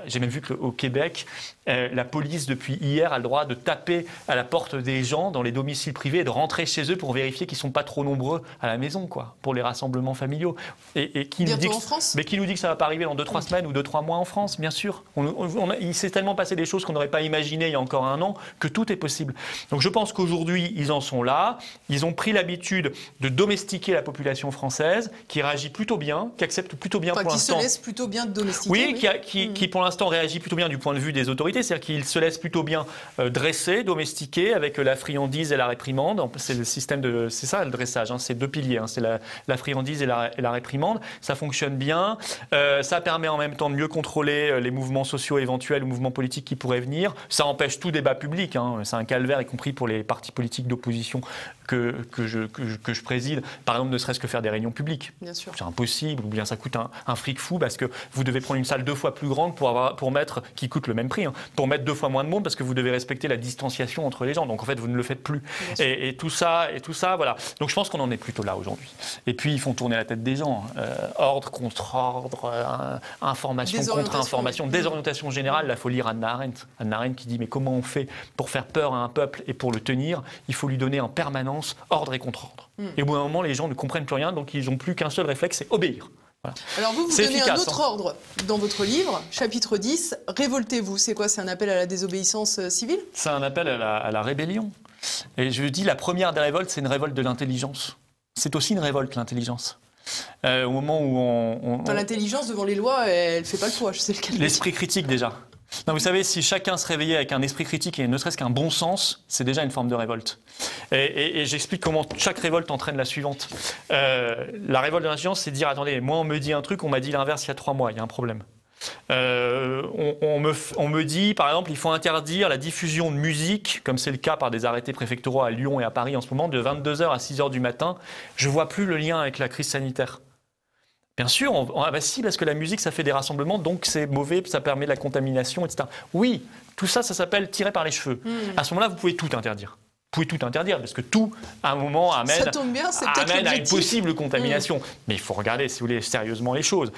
J'ai même vu qu'au Québec, la police, depuis hier, a le droit de taper à la porte des gens dans les domiciles privés et de rentrer chez eux pour vérifier qu'ils ne sont pas trop nombreux à la maison, pour les rassemblements familiaux. Et qui nous dit en France ? Mais qui nous dit que ça ne va pas arriver dans 2-3 semaines ou 2-3 mois en France, bien sûr. Il s'est tellement passé des choses qu'on n'aurait pas imaginées il y a encore un an que tout est possible. Donc je pense qu'aujourd'hui, ils en sont là. Ils ont pris l'habitude de domestiquer la population française, qui réagit plutôt bien, qui accepte plutôt bien pour l'instant. Qui se laisse plutôt bien domestiquer. Oui, qui pour l'instant réagit plutôt bien du point de vue des autorités, c'est-à-dire qu'il se laisse plutôt bien dresser, domestiquer avec la friandise et la réprimande. C'est le système c'est ça le dressage, hein, c'est 2 piliers, hein, c'est la friandise et la réprimande. Ça fonctionne bien, ça permet en même temps de mieux contrôler les mouvements sociaux éventuels ou mouvements politiques qui pourraient venir. Ça empêche tout débat public, hein, c'est un calvaire, y compris pour les partis politiques d'opposition que je préside, par exemple, ne serait-ce que faire des réunions publiques. Bien sûr. C'est impossible, ou bien ça coûte un fric fou parce que vous devez prendre une salle 2 fois plus grande pour mettre, qui coûte le même prix, hein, pour mettre 2 fois moins de monde parce que vous devez respecter la distanciation entre les gens. Donc en fait, vous ne le faites plus. Et tout ça, voilà. Donc je pense qu'on en est plutôt là aujourd'hui. Et puis ils font tourner la tête des gens. Ordre contre ordre, information contre information, désorientation générale. Là, il faut lire Hannah Arendt. Hannah Arendt qui dit mais comment on fait pour faire peur à un peuple et pour le tenir? Il faut lui donner en permanence ordre et contre-ordre. Et au bout d'un moment, les gens ne comprennent plus rien, donc ils n'ont plus qu'un seul réflexe, c'est obéir. Voilà. Alors vous donnez efficace, un autre ordre dans votre livre, chapitre 10, révoltez-vous. C'est quoi? C'est un appel à la désobéissance civile? C'est un appel à la rébellion. Et je dis, la première des révoltes, c'est une révolte de l'intelligence. C'est aussi une révolte, l'intelligence. Au moment où L'intelligence devant les lois, elle ne fait pas le poids, je sais lequel. L'esprit critique déjà. Non, vous savez, si chacun se réveillait avec un esprit critique et ne serait-ce qu'un bon sens, c'est déjà une forme de révolte. Et j'explique comment chaque révolte entraîne la suivante. La révolte de l'intelligence, c'est de dire, attendez, moi on me dit un truc, on m'a dit l'inverse il y a 3 mois, il y a un problème. On me dit, par exemple, il faut interdire la diffusion de musique, comme c'est le cas par des arrêtés préfectoraux à Lyon et à Paris en ce moment, de 22h à 6h du matin. Je ne vois plus le lien avec la crise sanitaire. Bien sûr, si, parce que la musique, ça fait des rassemblements, donc c'est mauvais, ça permet de la contamination, etc. Oui, tout ça, ça s'appelle tirer par les cheveux. À ce moment-là, vous pouvez tout interdire. Vous pouvez tout interdire, parce que tout, à un moment, amène à une possible contamination. Mais il faut regarder, si vous voulez, sérieusement les choses.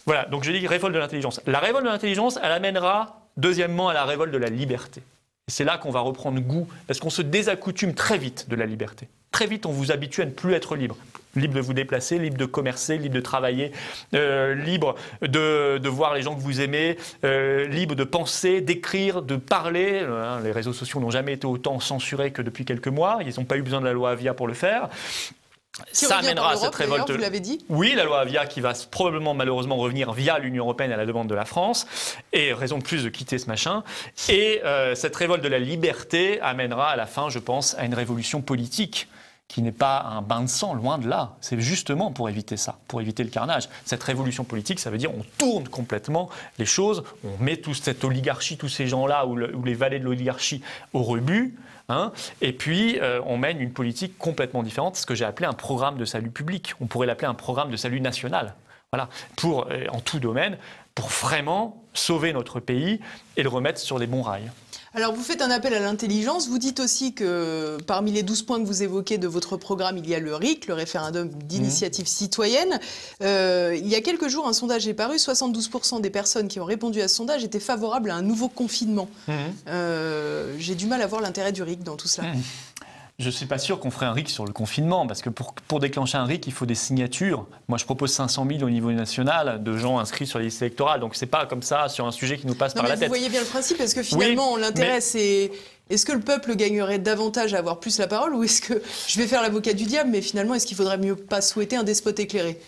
Voilà, donc je dis révolte de l'intelligence. La révolte de l'intelligence, elle amènera, deuxièmement, à la révolte de la liberté. Et c'est là qu'on va reprendre goût, parce qu'on se désaccoutume très vite de la liberté. Très vite, on vous habitue à ne plus être libre. Libre de vous déplacer, libre de commercer, libre de travailler, libre de voir les gens que vous aimez, libre de penser, d'écrire, de parler. Les réseaux sociaux n'ont jamais été autant censurés que depuis quelques mois. Ils n'ont pas eu besoin de la loi Avia pour le faire. Ça amènera à cette révolte. Vous l'avez dit. Oui, la loi Avia qui va probablement malheureusement revenir via l'Union européenne à la demande de la France, et raison de plus de quitter ce machin. Et cette révolte de la liberté amènera à la fin, je pense, à une révolution politique qui n'est pas un bain de sang, loin de là. C'est justement pour éviter ça, pour éviter le carnage. Cette révolution politique, ça veut dire on tourne complètement les choses, on met toute cette oligarchie, tous ces gens-là, ou les valets de l'oligarchie au rebut, hein, et puis on mène une politique complètement différente, ce que j'ai appelé un programme de salut public. On pourrait l'appeler un programme de salut national, voilà, en tout domaine, pour vraiment sauver notre pays et le remettre sur les bons rails. Alors, vous faites un appel à l'intelligence. Vous dites aussi que parmi les 12 points que vous évoquez de votre programme, il y a le RIC, le référendum d'initiative citoyenne. Il y a quelques jours, un sondage est paru. 72% des personnes qui ont répondu à ce sondage étaient favorables à un nouveau confinement. J'ai du mal à voir l'intérêt du RIC dans tout cela. Je ne suis pas sûr qu'on ferait un RIC sur le confinement, parce que pour déclencher un RIC, il faut des signatures. Moi, je propose 500 000 au niveau national de gens inscrits sur les listes électorales. Donc, ce n'est pas comme ça sur un sujet qui nous passe par la tête. Vous voyez bien le principe, parce que finalement, l'intérêt, c'est... Est-ce que le peuple gagnerait davantage à avoir plus la parole, ou est-ce que, je vais faire l'avocat du diable, mais finalement, est-ce qu'il faudrait mieux pas souhaiter un despote éclairé ?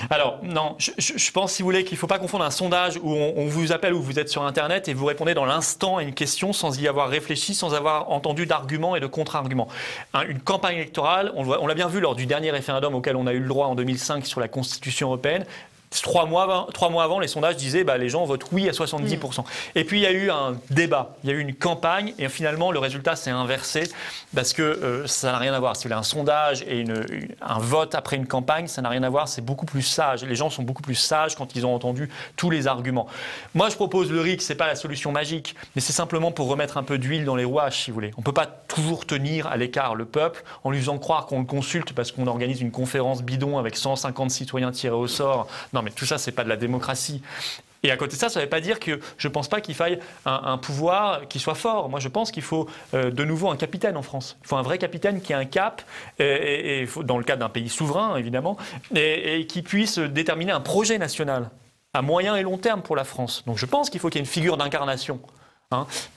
Alors, non, je pense, si vous voulez, qu'il ne faut pas confondre un sondage où on vous appelle ou vous êtes sur Internet et vous répondez dans l'instant à une question sans y avoir réfléchi, sans avoir entendu d'arguments et de contre-arguments. Une campagne électorale, on l'a bien vu lors du dernier référendum auquel on a eu le droit en 2005 sur la Constitution européenne. 3 mois avant, les sondages disaient les gens votent oui à 70%. Et puis il y a eu un débat, il y a eu une campagne et finalement le résultat s'est inversé parce que ça n'a rien à voir. Si vous voulez, un sondage et un vote après une campagne, ça n'a rien à voir, c'est beaucoup plus sage. Les gens sont beaucoup plus sages quand ils ont entendu tous les arguments. Moi je propose le RIC, c'est pas la solution magique, mais c'est simplement pour remettre un peu d'huile dans les rouages si vous voulez. On ne peut pas toujours tenir à l'écart le peuple en lui faisant croire qu'on le consulte parce qu'on organise une conférence bidon avec 150 citoyens tirés au sort. Non, mais tout ça, c'est pas de la démocratie. Et à côté de ça, ça ne veut pas dire que je ne pense pas qu'il faille un pouvoir qui soit fort. Moi, je pense qu'il faut de nouveau un capitaine en France. Il faut un vrai capitaine qui a un cap, et dans le cadre d'un pays souverain, évidemment, et qui puisse déterminer un projet national à moyen et long terme pour la France. Donc je pense qu'il faut qu'il y ait une figure d'incarnation.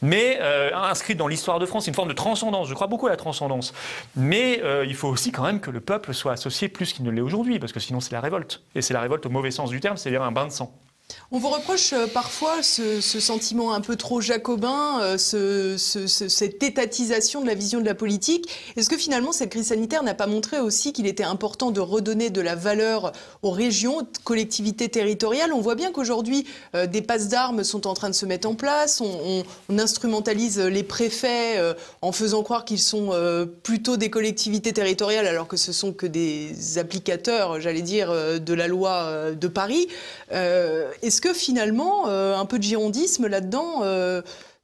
Mais inscrite dans l'histoire de France, une forme de transcendance. Je crois beaucoup à la transcendance. Mais il faut aussi quand même que le peuple soit associé plus qu'il ne l'est aujourd'hui, parce que sinon c'est la révolte. Et c'est la révolte au mauvais sens du terme, c'est-à-dire un bain de sang. On vous reproche parfois ce sentiment un peu trop jacobin, cette étatisation de la vision de la politique. Est-ce que finalement cette crise sanitaire n'a pas montré aussi qu'il était important de redonner de la valeur aux régions, aux collectivités territoriales? On voit bien qu'aujourd'hui des passes d'armes sont en train de se mettre en place, on instrumentalise les préfets en faisant croire qu'ils sont plutôt des collectivités territoriales alors que ce sont que des applicateurs, j'allais dire, de la loi de Paris. Est-ce que finalement, un peu de girondisme là-dedans,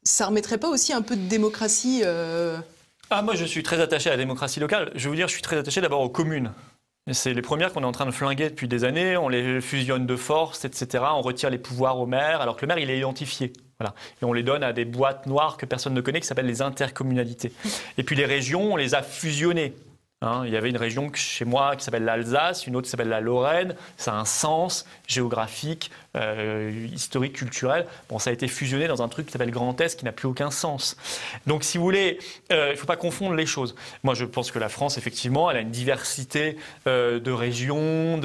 ça ne remettrait pas aussi un peu de démocratie Moi, je suis très attaché à la démocratie locale. Je vais vous dire, je suis très attaché d'abord aux communes. C'est les premières qu'on est en train de flinguer depuis des années. On les fusionne de force, etc. On retire les pouvoirs au maire, alors que le maire, il est identifié. Voilà. Et on les donne à des boîtes noires que personne ne connaît, qui s'appellent les intercommunalités. Et puis les régions, on les a fusionnées. Hein, il y avait une région chez moi qui s'appelle l'Alsace, une autre qui s'appelle la Lorraine. Ça a un sens géographique, historique, culturel. Bon, ça a été fusionné dans un truc qui s'appelle Grand Est, qui n'a plus aucun sens. Donc, si vous voulez, il ne faut pas confondre les choses. Moi, je pense que la France, effectivement, elle a une diversité de régions,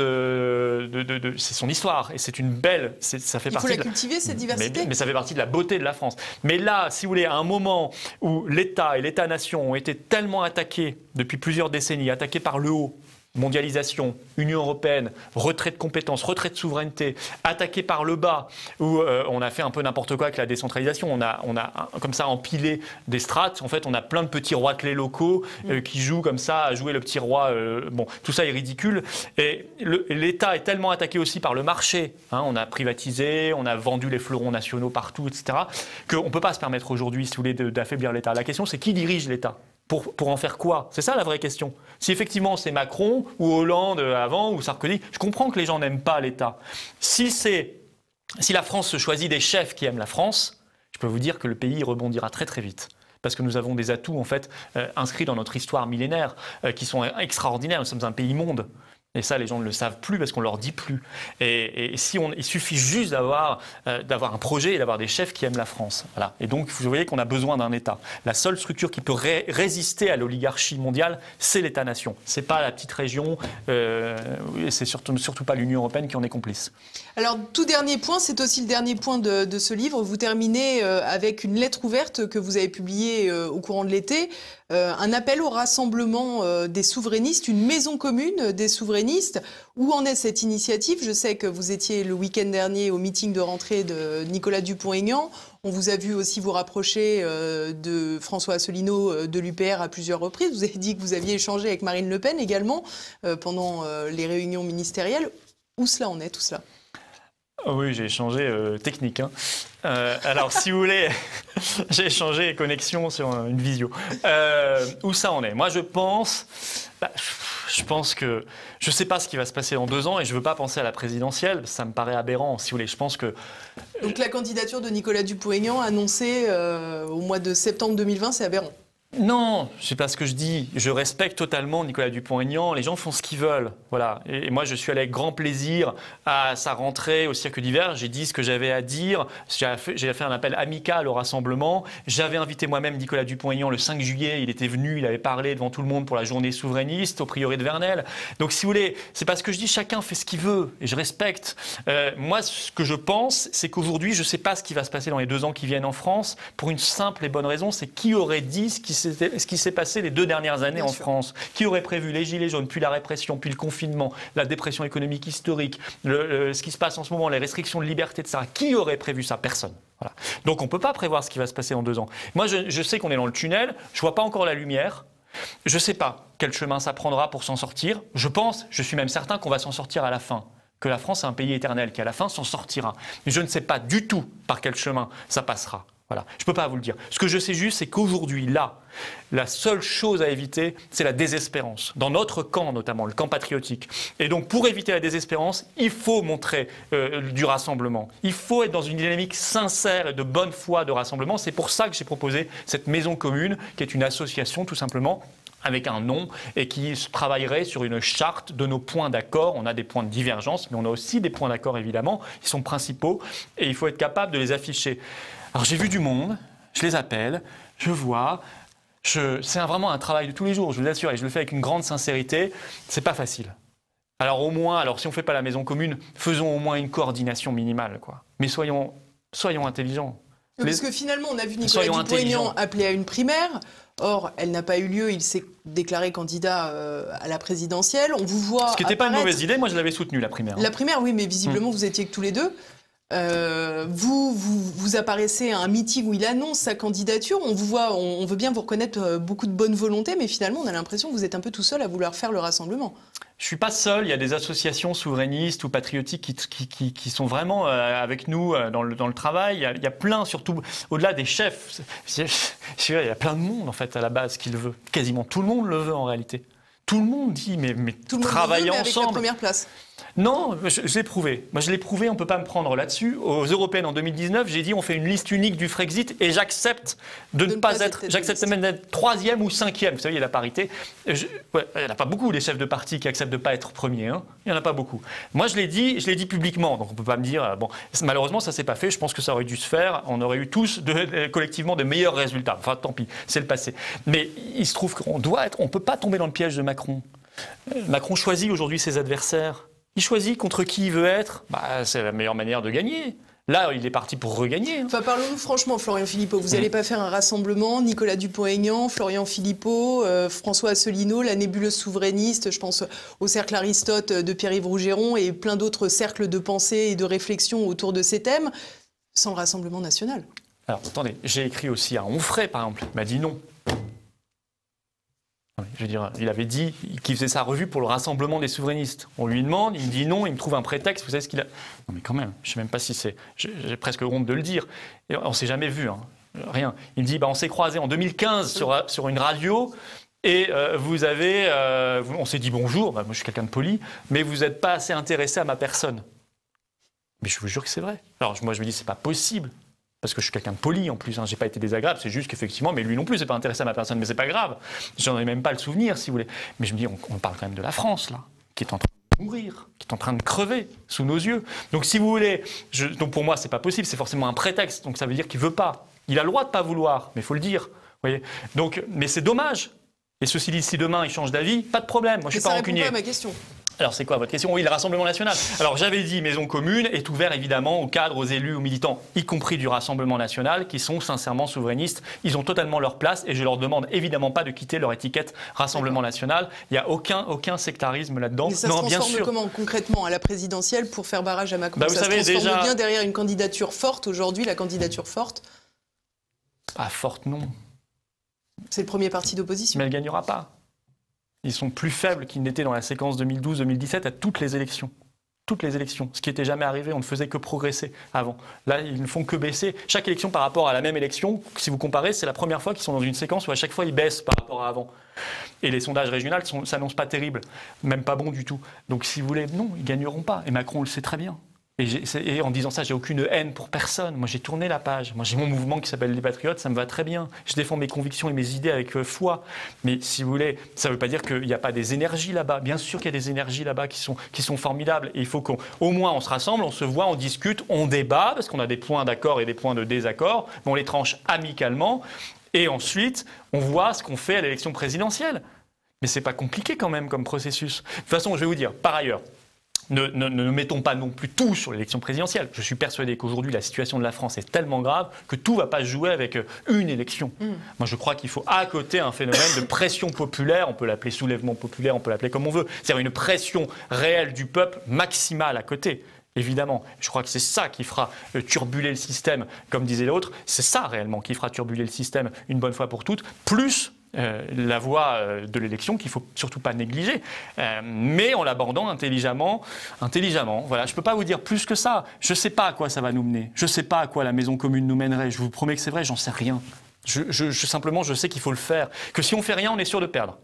c'est son histoire. Et c'est une belle... Ça fait partie il faut la cultiver, cette diversité. Mais ça fait partie de la beauté de la France. Mais là, si vous voulez, à un moment où l'État et l'État-nation ont été tellement attaqués depuis plusieurs décennies, attaqués par le haut, mondialisation, Union européenne, retrait de compétences, retrait de souveraineté, attaqué par le bas, où on a fait un peu n'importe quoi avec la décentralisation. On a comme ça empilé des strates. En fait, on a plein de petits roitelets locaux qui jouent comme ça, à jouer le petit roi. Bon, tout ça est ridicule. Et l'État est tellement attaqué aussi par le marché. Hein, on a privatisé, on a vendu les fleurons nationaux partout, etc., qu'on ne peut pas se permettre aujourd'hui, si vous voulez, d'affaiblir l'État. La question, c'est qui dirige l'État ? Pour en faire quoi? C'est ça la vraie question. Si effectivement c'est Macron ou Hollande avant ou Sarkozy, je comprends que les gens n'aiment pas l'État. Si la France se choisit des chefs qui aiment la France, je peux vous dire que le pays rebondira très très vite. Parce que nous avons des atouts en fait inscrits dans notre histoire millénaire qui sont extraordinaires. Nous sommes un pays monde. Et ça, les gens ne le savent plus parce qu'on ne leur dit plus. Et il suffit juste d'avoir un projet et d'avoir des chefs qui aiment la France. Voilà. Et donc, vous voyez qu'on a besoin d'un État. La seule structure qui peut résister à l'oligarchie mondiale, c'est l'État-nation. Ce n'est pas la petite région, et c'est surtout pas l'Union européenne qui en est complice. Alors, tout dernier point, c'est aussi le dernier point de ce livre. Vous terminez avec une lettre ouverte que vous avez publiée au courant de l'été. Un appel au rassemblement des souverainistes, une maison commune des souverainistes. Où en est cette initiative? Je sais que vous étiez le week-end dernier au meeting de rentrée de Nicolas Dupont-Aignan. On vous a vu aussi vous rapprocher de François Asselineau de l'UPR à plusieurs reprises. Vous avez dit que vous aviez échangé avec Marine Le Pen également pendant les réunions ministérielles. Où cela en est, tout cela? Oh oui, j'ai échangé technique. Hein. Alors, si vous voulez, j'ai échangé connexion sur une visio. Où ça en est? Moi, je pense que je ne sais pas ce qui va se passer dans 2 ans et je ne veux pas penser à la présidentielle. Ça me paraît aberrant, si vous voulez. Je pense que... Donc, la candidature de Nicolas Dupont-Aignan annoncée au mois de septembre 2020, c'est aberrant? Non, c'est pas ce que je dis. Je respecte totalement Nicolas Dupont-Aignan. Les gens font ce qu'ils veulent. Voilà. Et moi, je suis allé avec grand plaisir à sa rentrée au Cirque d'Hiver. J'ai dit ce que j'avais à dire. J'ai fait un appel amical au rassemblement. J'avais invité moi-même Nicolas Dupont-Aignan le 5 juillet. Il était venu, il avait parlé devant tout le monde pour la journée souverainiste au prieuré de Vernelles. Donc, si vous voulez, c'est pas ce que je dis. Chacun fait ce qu'il veut et je respecte. Moi, ce que je pense, c'est qu'aujourd'hui, je ne sais pas ce qui va se passer dans les 2 ans qui viennent en France pour une simple et bonne raison. C'est qui aurait dit ce qui s'est passé les 2 dernières années en France. Qui aurait prévu les gilets jaunes, puis la répression, puis le confinement, la dépression économique historique, ce qui se passe en ce moment, les restrictions de liberté, etc. Qui aurait prévu ça? Personne. Voilà. Donc on ne peut pas prévoir ce qui va se passer dans 2 ans. Moi, je sais qu'on est dans le tunnel, je ne vois pas encore la lumière. Je ne sais pas quel chemin ça prendra pour s'en sortir. Je suis même certain qu'on va s'en sortir à la fin. Que la France est un pays éternel, qui à la fin s'en sortira. Mais je ne sais pas du tout par quel chemin ça passera. Voilà. Je ne peux pas vous le dire. Ce que je sais juste, c'est qu'aujourd'hui, là, la seule chose à éviter, c'est la désespérance. Dans notre camp, notamment, le camp patriotique. Et donc, pour éviter la désespérance, il faut montrer du rassemblement. Il faut être dans une dynamique sincère et de bonne foi de rassemblement. C'est pour ça que j'ai proposé cette maison commune, qui est une association, tout simplement, avec un nom, et qui travaillerait sur une charte de nos points d'accord. On a des points de divergence, mais on a aussi des points d'accord, évidemment. Ils sont principaux, et il faut être capable de les afficher. Alors j'ai vu du monde, je les appelle, je vois, c'est vraiment un travail de tous les jours, je vous assure, et je le fais avec une grande sincérité. C'est pas facile. Alors au moins, si on ne fait pas la maison commune, faisons au moins une coordination minimale, quoi. Mais soyons intelligents. Parce que finalement, on a vu Nicolas Dupont-Aignan appeler à une primaire. Or, elle n'a pas eu lieu. Il s'est déclaré candidat à la présidentielle. On vous voit. Ce qui n'était pas une mauvaise idée. Moi, je l'avais soutenue, la primaire. La primaire, oui, mais visiblement, vous étiez que tous les deux. Vous apparaissez à un meeting où il annonce sa candidature. On vous voit, on veut bien vous reconnaître beaucoup de bonne volonté, mais finalement, on a l'impression que vous êtes un peu tout seul à vouloir faire le rassemblement. Je ne suis pas seul, il y a des associations souverainistes ou patriotiques qui sont vraiment avec nous dans le travail. Il y a plein, surtout au-delà des chefs. Il y a plein de monde en fait à la base qui le veut. Quasiment tout le monde le veut en réalité. Tout le monde dit mais tout le monde travailler le veut, mais ensemble. avec la première place. Non, je l'ai prouvé. Moi, je l'ai prouvé, on ne peut pas me prendre là-dessus. Aux Européennes en 2019, j'ai dit on fait une liste unique du Frexit et j'accepte de ne pas être. J'accepte même d'être 3e ou 5e. Vous savez, il y a la parité. Il n'y en a pas beaucoup, les chefs de parti qui acceptent de ne pas être premiers. Hein. Il n'y en a pas beaucoup. Moi, je l'ai dit publiquement. Donc, on ne peut pas me dire. Bon, malheureusement, ça ne s'est pas fait. Je pense que ça aurait dû se faire. On aurait eu tous collectivement de meilleurs résultats. Enfin, tant pis, c'est le passé. Mais il se trouve qu'on ne peut pas tomber dans le piège de Macron. Macron choisit aujourd'hui ses adversaires. Il choisit contre qui il veut être. C'est la meilleure manière de gagner. Là, il est parti pour regagner. Enfin, parlons-nous franchement, Florian Philippot. Vous n'allez pas faire un rassemblement, Nicolas Dupont-Aignan, Florian Philippot, François Asselineau, la nébuleuse souverainiste, je pense au cercle Aristote de Pierre-Yves Rougeron et plein d'autres cercles de pensée et de réflexion autour de ces thèmes, sans le Rassemblement national. Alors, attendez, j'ai écrit aussi à Onfray, par exemple. Il m'a dit non. Je veux dire, il avait dit qu'il faisait sa revue pour le Rassemblement des souverainistes. On lui demande, il me dit non, il me trouve un prétexte. Vous savez ce qu'il a... Non mais quand même, je ne sais même pas si c'est... J'ai presque honte de le dire. Et on ne s'est jamais vu, hein. Rien. Il me dit, on s'est croisés en 2015 sur une radio et on s'est dit bonjour, moi je suis quelqu'un de poli, mais vous n'êtes pas assez intéressé à ma personne. Mais je vous jure que c'est vrai. Alors moi je me dis, c'est pas possible. Parce que je suis quelqu'un de poli en plus, hein. J'ai pas été désagréable, c'est juste qu'effectivement, mais lui non plus, c'est pas intéressé à ma personne, mais c'est pas grave. J'en ai même pas le souvenir, si vous voulez. Mais je me dis, on parle quand même de la France, là, qui est en train de mourir, qui est en train de crever sous nos yeux. Donc si vous voulez, donc pour moi, c'est pas possible, c'est forcément un prétexte, donc ça veut dire qu'il veut pas. Il a le droit de pas vouloir, mais il faut le dire. Voyez. Donc, mais c'est dommage. Et ceci dit, si demain il change d'avis, pas de problème, moi je suis pas rancunier. Ça répond pas à ma question. Alors, c'est quoi votre question? Oui, le Rassemblement national. Alors, j'avais dit, Maison Commune est ouvert évidemment aux cadres, aux élus, aux militants, y compris du Rassemblement national, qui sont sincèrement souverainistes. Ils ont totalement leur place et je leur demande évidemment pas de quitter leur étiquette Rassemblement national. Il n'y a aucun sectarisme là-dedans. Mais ça se transforme comment concrètement à la présidentielle pour faire barrage à Macron? Vous savez, se transforme déjà... bien derrière une candidature forte aujourd'hui, la candidature forte? Pas forte, non. C'est le premier parti d'opposition. Mais elle ne gagnera pas. Ils sont plus faibles qu'ils n'étaient dans la séquence 2012-2017 à toutes les élections. Toutes les élections. Ce qui n'était jamais arrivé, on ne faisait que progresser avant. Là, ils ne font que baisser. Chaque élection par rapport à la même élection, si vous comparez, c'est la première fois qu'ils sont dans une séquence où à chaque fois ils baissent par rapport à avant. Et les sondages régionaux ne s'annoncent pas terribles, même pas bons du tout. Donc si vous voulez, non, ils ne gagneront pas. Et Macron le sait très bien. Et en disant ça, j'ai aucune haine pour personne. Moi, j'ai tourné la page. Moi, j'ai mon mouvement qui s'appelle Les Patriotes, ça me va très bien. Je défends mes convictions et mes idées avec foi. Mais si vous voulez, ça ne veut pas dire qu'il n'y a pas des énergies là-bas. Bien sûr qu'il y a des énergies là-bas qui sont formidables. Et il faut qu'au moins on se rassemble, on se voit, on discute, on débat, parce qu'on a des points d'accord et des points de désaccord. Mais on les tranche amicalement. Et ensuite, on voit ce qu'on fait à l'élection présidentielle. Mais ce n'est pas compliqué quand même comme processus. De toute façon, je vais vous dire, par ailleurs, ne mettons pas non plus tout sur l'élection présidentielle. Je suis persuadé qu'aujourd'hui, la situation de la France est tellement grave que tout ne va pas se jouer avec une élection. Moi, je crois qu'il faut à côté un phénomène de pression populaire, on peut l'appeler soulèvement populaire, on peut l'appeler comme on veut, c'est-à-dire une pression réelle du peuple maximale à côté. Évidemment, je crois que c'est ça qui fera turbuler le système, comme disait l'autre, c'est ça réellement qui fera turbuler le système une bonne fois pour toutes, plus la voie de l'élection qu'il ne faut surtout pas négliger, mais en l'abordant intelligemment. Voilà, je ne peux pas vous dire plus que ça. Je ne sais pas à quoi ça va nous mener. Je ne sais pas à quoi la Maison Commune nous mènerait. Je vous promets que c'est vrai, j'en sais rien. Simplement, je sais qu'il faut le faire. Que si on ne fait rien, on est sûr de perdre.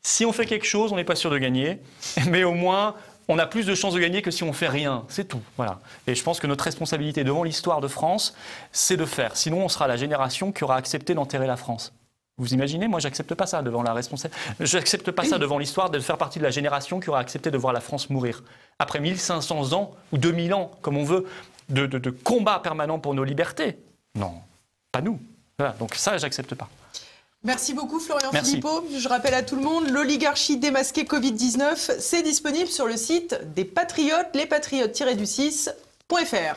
Si on fait quelque chose, on n'est pas sûr de gagner. Mais au moins, on a plus de chances de gagner que si on ne fait rien. C'est tout. Voilà. Et je pense que notre responsabilité devant l'histoire de France, c'est de faire. Sinon, on sera la génération qui aura accepté d'enterrer la France. Vous imaginez, moi, j'accepte pas ça devant la responsabilité. J'accepte pas ça devant l'histoire de faire partie de la génération qui aura accepté de voir la France mourir. Après 1500 ans ou 2000 ans, comme on veut, de combat permanent pour nos libertés. Non, pas nous. Voilà, donc ça, j'accepte pas. Merci beaucoup, Florian Philippot. Je rappelle à tout le monde, l'oligarchie démasquée Covid-19, c'est disponible sur le site des Patriotes, lespatriotes-du6.fr.